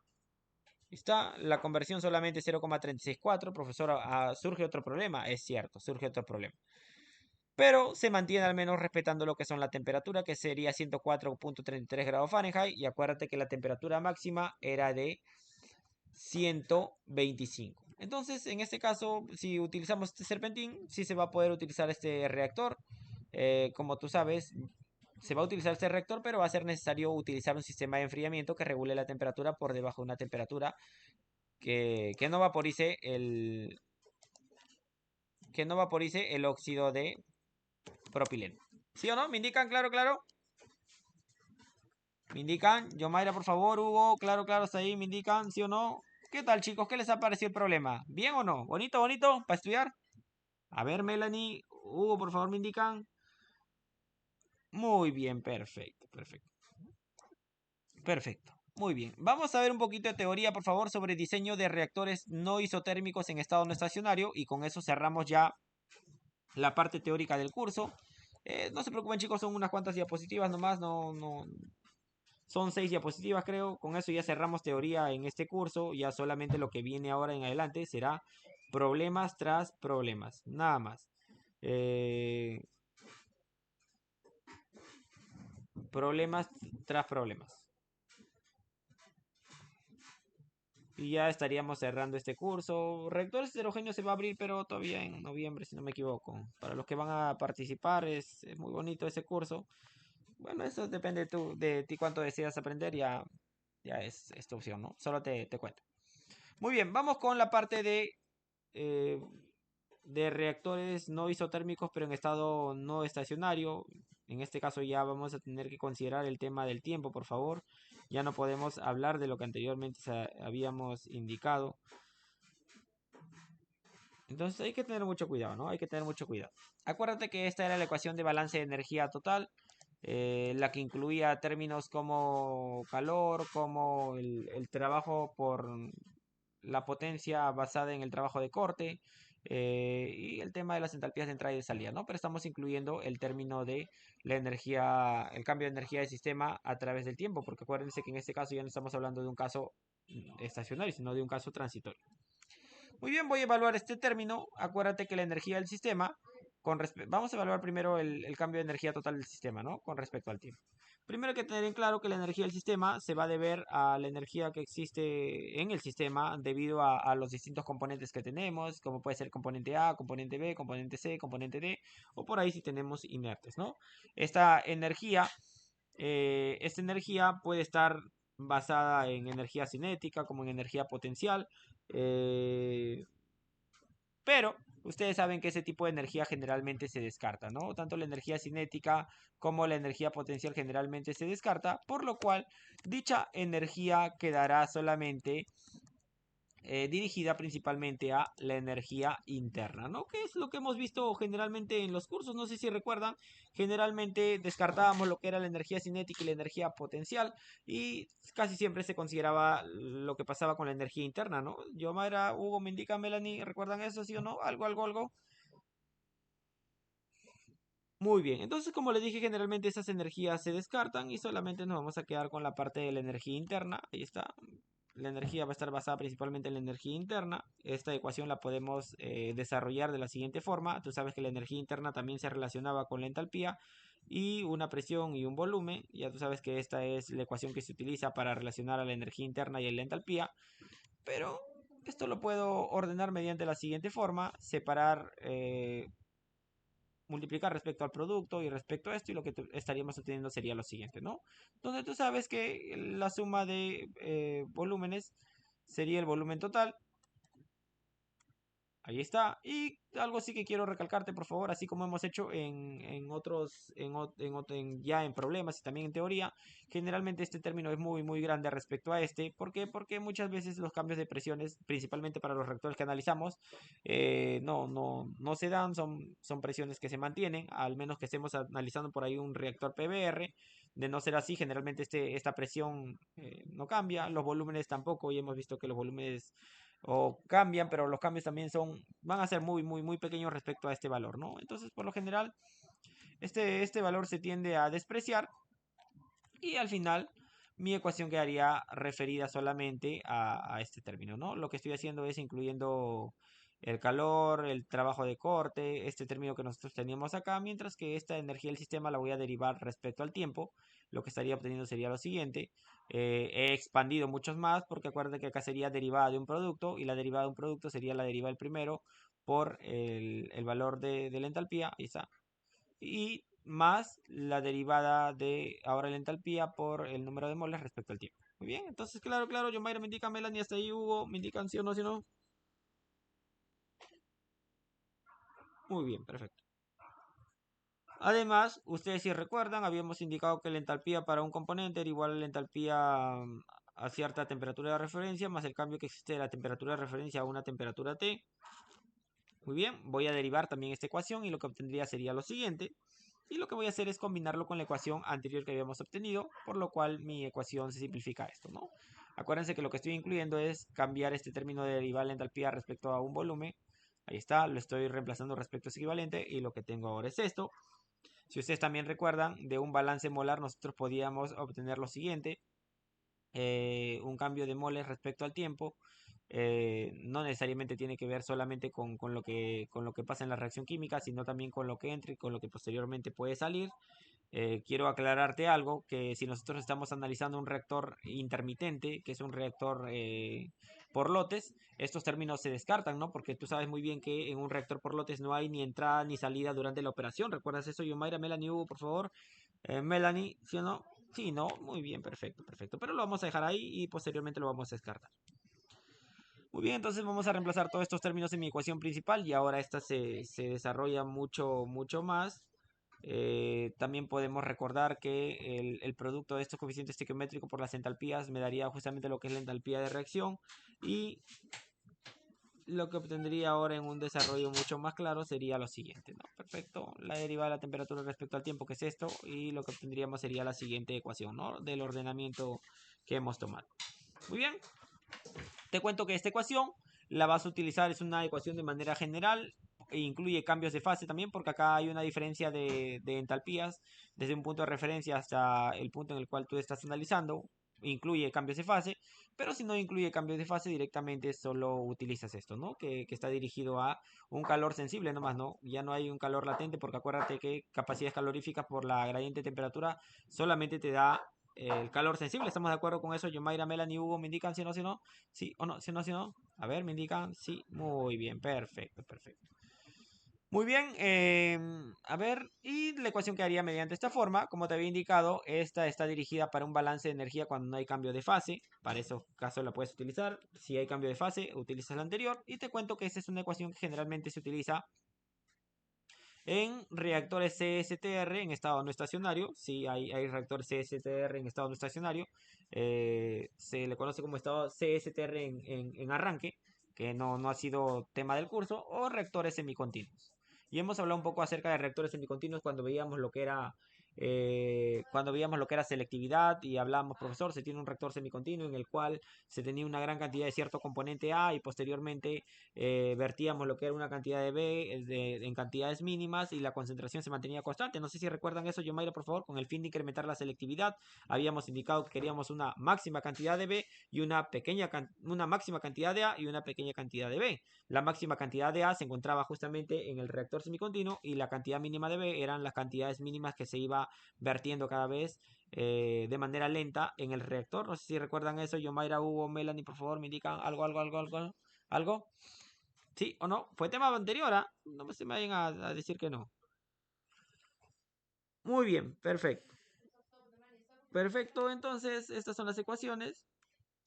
Está la conversión solamente 0,364. Profesora, surge otro problema. Es cierto, surge otro problema. Pero se mantiene al menos respetando lo que son la temperatura, que sería 104,33 grados Fahrenheit. Y acuérdate que la temperatura máxima era de 125. Entonces, en este caso, si utilizamos este serpentín, sí se va a poder utilizar este reactor. Como tú sabes, se va a utilizar este reactor, pero va a ser necesario utilizar un sistema de enfriamiento que regule la temperatura por debajo de una temperatura que no vaporice el óxido de propileno. ¿Sí o no? ¿Me indican? Claro, claro. ¿Me indican? Yomaira, por favor, Hugo, claro, claro, hasta ahí, me indican, ¿sí o no? ¿Qué tal, chicos? ¿Qué les ha parecido el problema? ¿Bien o no? ¿Bonito, bonito? ¿Para estudiar? A ver, Melanie, Hugo, por favor, me indican. Muy bien, perfecto, perfecto. Perfecto. Muy bien. Vamos a ver un poquito de teoría, por favor, sobre diseño de reactores no isotérmicos en estado no estacionario. Y con eso cerramos ya la parte teórica del curso. No se preocupen, chicos, son unas cuantas diapositivas nomás. Son 6 diapositivas, creo. Con eso ya cerramos teoría en este curso. Ya solamente lo que viene ahora en adelante será problemas tras problemas. Nada más. problemas tras problemas. Y ya estaríamos cerrando este curso. Reactores heterogéneos se va a abrir, pero todavía en noviembre, si no me equivoco. Para los que van a participar, es muy bonito ese curso. Bueno, eso depende de ti cuánto deseas aprender, ya es tu opción, ¿no? Solo te cuento. Muy bien, vamos con la parte eh, de reactores no isotérmicos, pero en estado no estacionario. En este caso ya vamos a tener que considerar el tema del tiempo, por favor. Ya no podemos hablar de lo que anteriormente habíamos indicado. Entonces hay que tener mucho cuidado, ¿no? Hay que tener mucho cuidado. Acuérdate que esta era la ecuación de balance de energía total, la que incluía términos como calor, como el trabajo por la potencia basada en el trabajo de corte y el tema de las entalpías de entrada y de salida, ¿no? Pero estamos incluyendo el término de la energía, el cambio de energía del sistema a través del tiempo, porque acuérdense que en este caso ya no estamos hablando de un caso estacionario, sino de un caso transitorio. Muy bien, voy a evaluar este término. Acuérdate que la energía del sistema, vamos a evaluar primero el cambio de energía total del sistema, ¿no? Con respecto al tiempo. Primero hay que tener en claro que la energía del sistema se va a deber a la energía que existe en el sistema debido a los distintos componentes que tenemos, como puede ser componente A, componente B, componente C, componente D, o por ahí si tenemos inertes, ¿no? Esta energía puede estar basada en energía cinética como en energía potencial, eh, pero ustedes saben que ese tipo de energía generalmente se descarta, ¿no? Tanto la energía cinética como la energía potencial generalmente se descarta, por lo cual dicha energía quedará solamente dirigida principalmente a la energía interna, ¿no? Que es lo que hemos visto generalmente en los cursos, no sé si recuerdan, generalmente descartábamos lo que era la energía cinética y la energía potencial y casi siempre se consideraba lo que pasaba con la energía interna, ¿no? Yomara, Hugo, me indica, Melanie, ¿recuerdan eso, sí o no? Algo. Muy bien, entonces como les dije, generalmente esas energías se descartan y solamente nos vamos a quedar con la parte de la energía interna. Ahí está. La energía va a estar basada principalmente en la energía interna. Esta ecuación la podemos desarrollar de la siguiente forma. Tú sabes que la energía interna también se relacionaba con la entalpía y una presión y un volumen. Ya tú sabes que esta es la ecuación que se utiliza para relacionar a la energía interna y a la entalpía. Pero esto lo puedo ordenar mediante la siguiente forma. Separar multiplicar respecto al producto y respecto a esto y lo que estaríamos obteniendo sería lo siguiente, ¿no? Donde tú sabes que la suma de volúmenes sería el volumen total. Ahí está. Y algo sí que quiero recalcarte, por favor, así como hemos hecho en otros, ya en problemas y también en teoría, generalmente este término es muy grande respecto a este. ¿Por qué? Porque muchas veces los cambios de presiones, principalmente para los reactores que analizamos, no se dan, son presiones que se mantienen, al menos que estemos analizando por ahí un reactor PBR. De no ser así, generalmente esta presión no cambia, los volúmenes tampoco, y hemos visto que los volúmenes o cambian, pero los cambios también van a ser muy pequeños respecto a este valor, ¿no? Entonces, por lo general, este valor se tiende a despreciar y al final mi ecuación quedaría referida solamente a este término, ¿no? Lo que estoy haciendo es incluyendo el calor, el trabajo de corte, este término que nosotros teníamos acá, mientras que esta energía del sistema la voy a derivar respecto al tiempo. Lo que estaría obteniendo sería lo siguiente. He expandido muchos más porque acuérdate que acá sería derivada de un producto y la derivada de un producto sería la derivada del primero por el valor de la entalpía. Ahí está, y más la derivada de ahora la entalpía por el número de moles respecto al tiempo. Muy bien, entonces claro, Yomaira me indica, Melanie, hasta ahí Hugo, me indican sí o no, si no. Muy bien, perfecto. Además, ustedes si recuerdan, habíamos indicado que la entalpía para un componente era igual a la entalpía a cierta temperatura de referencia, más el cambio que existe de la temperatura de referencia a una temperatura T. Muy bien, voy a derivar también esta ecuación y lo que obtendría sería lo siguiente. Y lo que voy a hacer es combinarlo con la ecuación anterior que habíamos obtenido, por lo cual mi ecuación se simplifica esto, ¿no? Acuérdense que lo que estoy incluyendo es cambiar este término de derivar la entalpía respecto a un volumen. Ahí está, lo estoy reemplazando respecto a ese equivalente y lo que tengo ahora es esto. Si ustedes también recuerdan, de un balance molar nosotros podíamos obtener lo siguiente. Un cambio de moles respecto al tiempo. No necesariamente tiene que ver solamente con lo que pasa en la reacción química, sino también con lo que entra y con lo que posteriormente puede salir. quiero aclararte algo, que si nosotros estamos analizando un reactor intermitente, que es un reactor por lotes, estos términos se descartan, ¿no? Porque tú sabes muy bien que en un reactor por lotes no hay ni entrada ni salida durante la operación. ¿Recuerdas eso, Yomaira, Melanie, Hugo, por favor? Melanie, ¿sí o no? Sí, no, muy bien, perfecto, perfecto. Pero lo vamos a dejar ahí y posteriormente lo vamos a descartar. Muy bien, entonces vamos a reemplazar todos estos términos en mi ecuación principal y ahora esta se desarrolla mucho más. También podemos recordar que el producto de estos coeficientes estequiométricos por las entalpías me daría justamente lo que es la entalpía de reacción y lo que obtendría ahora en un desarrollo mucho más claro sería lo siguiente, ¿no? Perfecto, la derivada de la temperatura respecto al tiempo, que es esto, y lo que obtendríamos sería la siguiente ecuación, ¿no? Del ordenamiento que hemos tomado. Muy bien, te cuento que esta ecuación la vas a utilizar, es una ecuación de manera general, e incluye cambios de fase también, porque acá hay una diferencia de entalpías desde un punto de referencia hasta el punto en el cual tú estás analizando. Incluye cambios de fase, pero si no incluye cambios de fase, directamente solo utilizas esto, ¿no? Que está dirigido a un calor sensible nomás, ¿no? Ya no hay un calor latente, porque acuérdate que capacidades caloríficas por la gradiente de temperatura solamente te da el calor sensible. ¿Estamos de acuerdo con eso? Yomaira, Melanie, Hugo, me indican si no, si no. Sí o no, si no, si no. A ver, me indican. Sí, muy bien, perfecto, perfecto. Muy bien, a ver, y la ecuación quedaría mediante esta forma. Como te había indicado, esta está dirigida para un balance de energía cuando no hay cambio de fase. Para esos casos la puedes utilizar. Si hay cambio de fase, utilizas la anterior. Y te cuento que esta es una ecuación que generalmente se utiliza en reactores CSTR en estado no estacionario. Sí, hay reactores CSTR en estado no estacionario. Se le conoce como estado CSTR en arranque, que no ha sido tema del curso, o reactores semicontinuos. Y hemos hablado un poco acerca de reactores semicontinuos cuando veíamos lo que era selectividad y hablábamos, profesor, se tiene un reactor semicontinuo en el cual se tenía una gran cantidad de cierto componente A y posteriormente vertíamos lo que era una cantidad de B en cantidades mínimas y la concentración se mantenía constante. No sé si recuerdan eso, Yomaira, por favor, con el fin de incrementar la selectividad. Habíamos indicado que queríamos una máxima cantidad de B y una máxima cantidad de A y una pequeña cantidad de B. La máxima cantidad de A se encontraba justamente en el reactor semicontinuo y la cantidad mínima de B eran las cantidades mínimas que se iba vertiendo cada vez de manera lenta en el reactor. No sé si recuerdan eso, Yomaira, Hugo, Melanie, por favor, me indican algo. ¿Sí o no? Fue tema anterior, ¿ah? No se me vayan a decir que no. Muy bien, perfecto. Perfecto, entonces estas son las ecuaciones.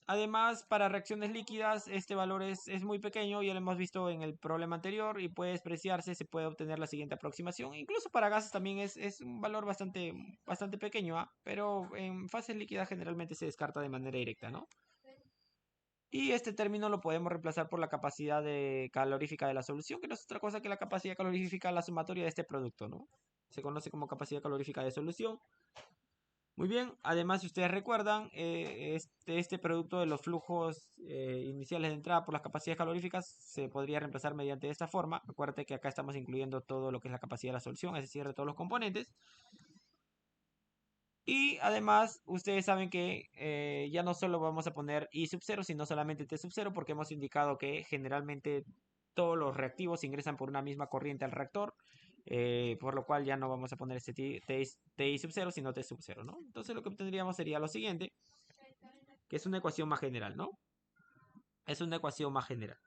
Además, para reacciones líquidas, este valor es muy pequeño, ya lo hemos visto en el problema anterior y puede despreciarse, se puede obtener la siguiente aproximación. Incluso para gases también es un valor bastante pequeño, ¿ah? Pero en fases líquidas generalmente se descarta de manera directa, ¿no? Y este término lo podemos reemplazar por la capacidad calorífica de la solución, que no es otra cosa que la capacidad calorífica, la sumatoria de este producto, ¿no? Se conoce como capacidad calorífica de solución. Muy bien, además si ustedes recuerdan, este producto de los flujos iniciales de entrada por las capacidades caloríficas se podría reemplazar mediante esta forma. Acuérdate que acá estamos incluyendo todo lo que es la capacidad de la solución, es decir, de todos los componentes. Y además, ustedes saben que ya no solo vamos a poner I sub 0, sino solamente T sub 0, porque hemos indicado que generalmente todos los reactivos ingresan por una misma corriente al reactor, por lo cual ya no vamos a poner este TI sub 0, sino T sub 0, ¿no? Entonces lo que obtendríamos sería lo siguiente, que es una ecuación más general, ¿no? Es una ecuación más general.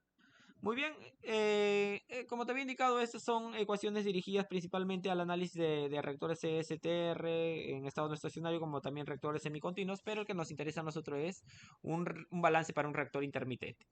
Muy bien, como te había indicado, estas son ecuaciones dirigidas principalmente al análisis de reactores CSTR en estado no estacionario, como también reactores semicontinuos, pero el que nos interesa a nosotros es un balance para un reactor intermitente.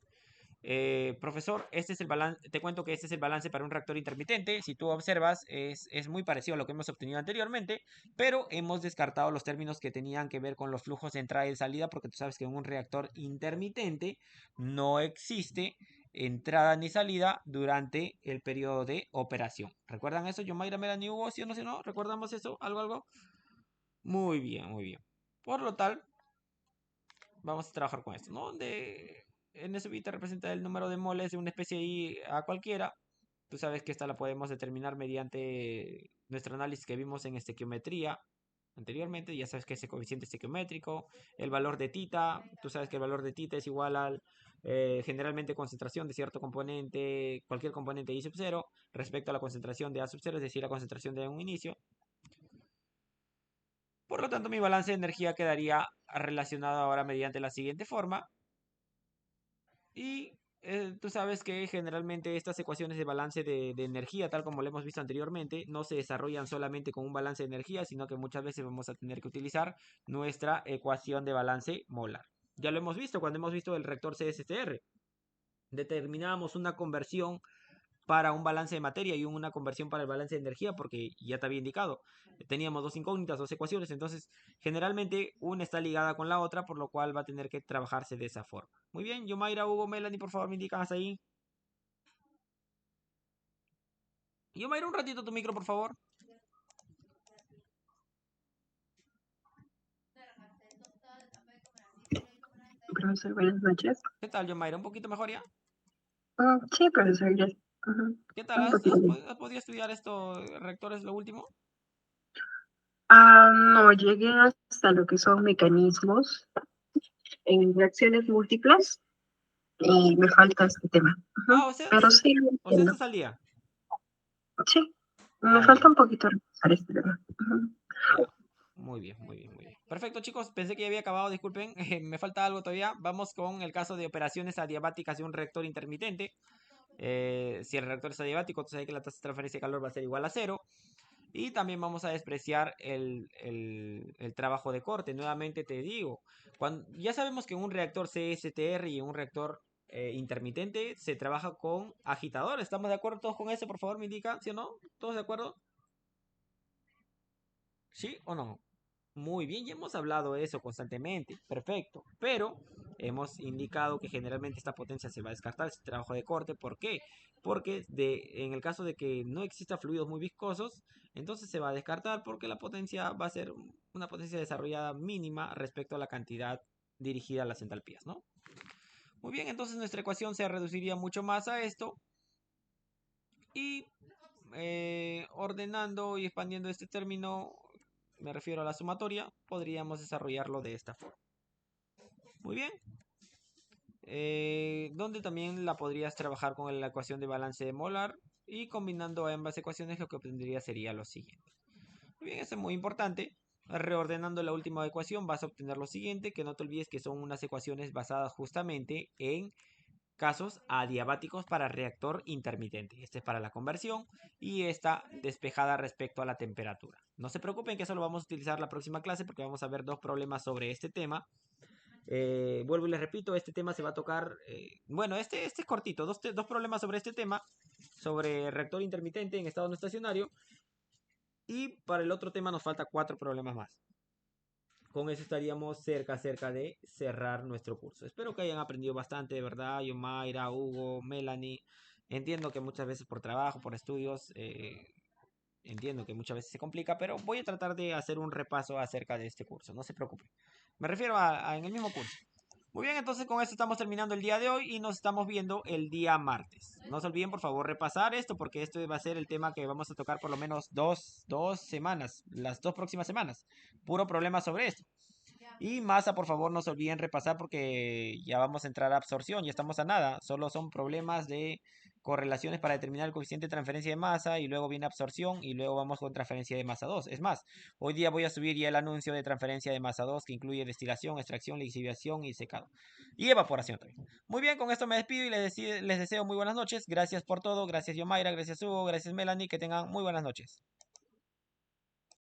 Profesor, este es el balance, te cuento que este es el balance para un reactor intermitente. Si tú observas, es muy parecido a lo que hemos obtenido anteriormente, pero hemos descartado los términos que tenían que ver con los flujos de entrada y salida, porque tú sabes que en un reactor intermitente no existe entrada ni salida durante el periodo de operación. ¿Recuerdan eso? Yomaira, Melanie, Hugo, ¿sí o no? ¿Sí o no? ¿Recordamos eso? ¿Algo? Muy bien, muy bien. Por lo tal, vamos a trabajar con esto, ¿no? En eso te representa el número de moles de una especie I a cualquiera. Tú sabes que esta la podemos determinar mediante nuestro análisis que vimos en estequiometría anteriormente. Ya sabes que ese coeficiente estequiométrico, el valor de tita, tú sabes que el valor de tita es igual al generalmente concentración de cierto componente, cualquier componente I sub 0 respecto a la concentración de A sub 0, es decir, la concentración de un inicio. Por lo tanto, mi balance de energía quedaría relacionado ahora mediante la siguiente forma. Y tú sabes que generalmente estas ecuaciones de balance de energía, tal como lo hemos visto anteriormente, no se desarrollan solamente con un balance de energía, sino que muchas veces vamos a tener que utilizar nuestra ecuación de balance molar. Ya lo hemos visto cuando hemos visto el reactor CSTR. Determinábamos una conversión para un balance de materia y una conversión para el balance de energía, porque ya te había indicado, teníamos dos incógnitas, dos ecuaciones, entonces generalmente una está ligada con la otra, por lo cual va a tener que trabajarse de esa forma. Muy bien, Yomaira, Hugo, Melanie, por favor, me indican hasta ahí. Yomaira, un ratito tu micro, por favor. Profesor, buenas noches. ¿Qué tal, Yomaira? ¿Un poquito mejor ya? Sí, profesor, ya. ¿Qué tal? Un ¿Has, poquito has bien. pod- has podido estudiar esto, rectores, lo último? No, llegué hasta lo que son mecanismos en reacciones múltiples y me falta este tema. Ah, o sea, Pero sí, lo o sea, entiendo. estás al día. Sí, me Ah, falta ya. un poquito repasar este tema. Ya. Muy bien, muy bien, muy bien. Perfecto, chicos. Pensé que ya había acabado, disculpen. Me falta algo todavía. Vamos con el caso de operaciones adiabáticas de un reactor intermitente. Si el reactor es adiabático, entonces hay que la tasa de transferencia de calor va a ser igual a cero. Y también vamos a despreciar el trabajo de corte. Nuevamente te digo, ya sabemos que en un reactor CSTR y en un reactor intermitente se trabaja con agitador. ¿Estamos de acuerdo todos con eso? Por favor, me indican, ¿sí o no? ¿Todos de acuerdo? ¿Sí o no? Muy bien, ya hemos hablado de eso constantemente, perfecto, pero hemos indicado que generalmente esta potencia se va a descartar si trabajo de corte. ¿Por qué? Porque en el caso de que no exista fluidos muy viscosos, entonces se va a descartar porque la potencia va a ser una potencia desarrollada mínima respecto a la cantidad dirigida a las entalpías, ¿no? Muy bien, entonces nuestra ecuación se reduciría mucho más a esto y ordenando y expandiendo este término, me refiero a la sumatoria, podríamos desarrollarlo de esta forma. Muy bien. Donde también la podrías trabajar con la ecuación de balance de molar y combinando ambas ecuaciones lo que obtendría sería lo siguiente. Muy bien, eso es muy importante. Reordenando la última ecuación vas a obtener lo siguiente, que no te olvides que son unas ecuaciones basadas justamente en casos adiabáticos para reactor intermitente. Este es para la conversión y está despejada respecto a la temperatura. No se preocupen que eso lo vamos a utilizar la próxima clase porque vamos a ver dos problemas sobre este tema. Vuelvo y les repito, este tema se va a tocar, bueno, este es cortito, dos problemas sobre este tema, sobre reactor intermitente en estado no estacionario, y para el otro tema nos falta 4 problemas más. Con eso estaríamos cerca de cerrar nuestro curso. Espero que hayan aprendido bastante, de verdad, yo, Mayra, Hugo, Melanie. Entiendo que muchas veces por trabajo, por estudios, entiendo que muchas veces se complica, pero voy a tratar de hacer un repaso acerca de este curso, no se preocupen. Me refiero a en el mismo curso. Muy bien, entonces con esto estamos terminando el día de hoy y nos estamos viendo el día martes. No se olviden, por favor, repasar esto porque esto va a ser el tema que vamos a tocar por lo menos dos semanas, las 2 próximas semanas. Puro problema sobre esto. Y masa, por favor, no se olviden repasar porque ya vamos a entrar a absorción, ya estamos a nada. Solo son problemas de correlaciones para determinar el coeficiente de transferencia de masa y luego viene absorción y luego vamos con transferencia de masa 2. Es más, hoy día voy a subir ya el anuncio de transferencia de masa 2 que incluye destilación, extracción, lixiviación y secado. Y evaporación también. Muy bien, con esto me despido y les deseo muy buenas noches. Gracias por todo. Gracias Yomaira, gracias Hugo, gracias Melanie. Que tengan muy buenas noches.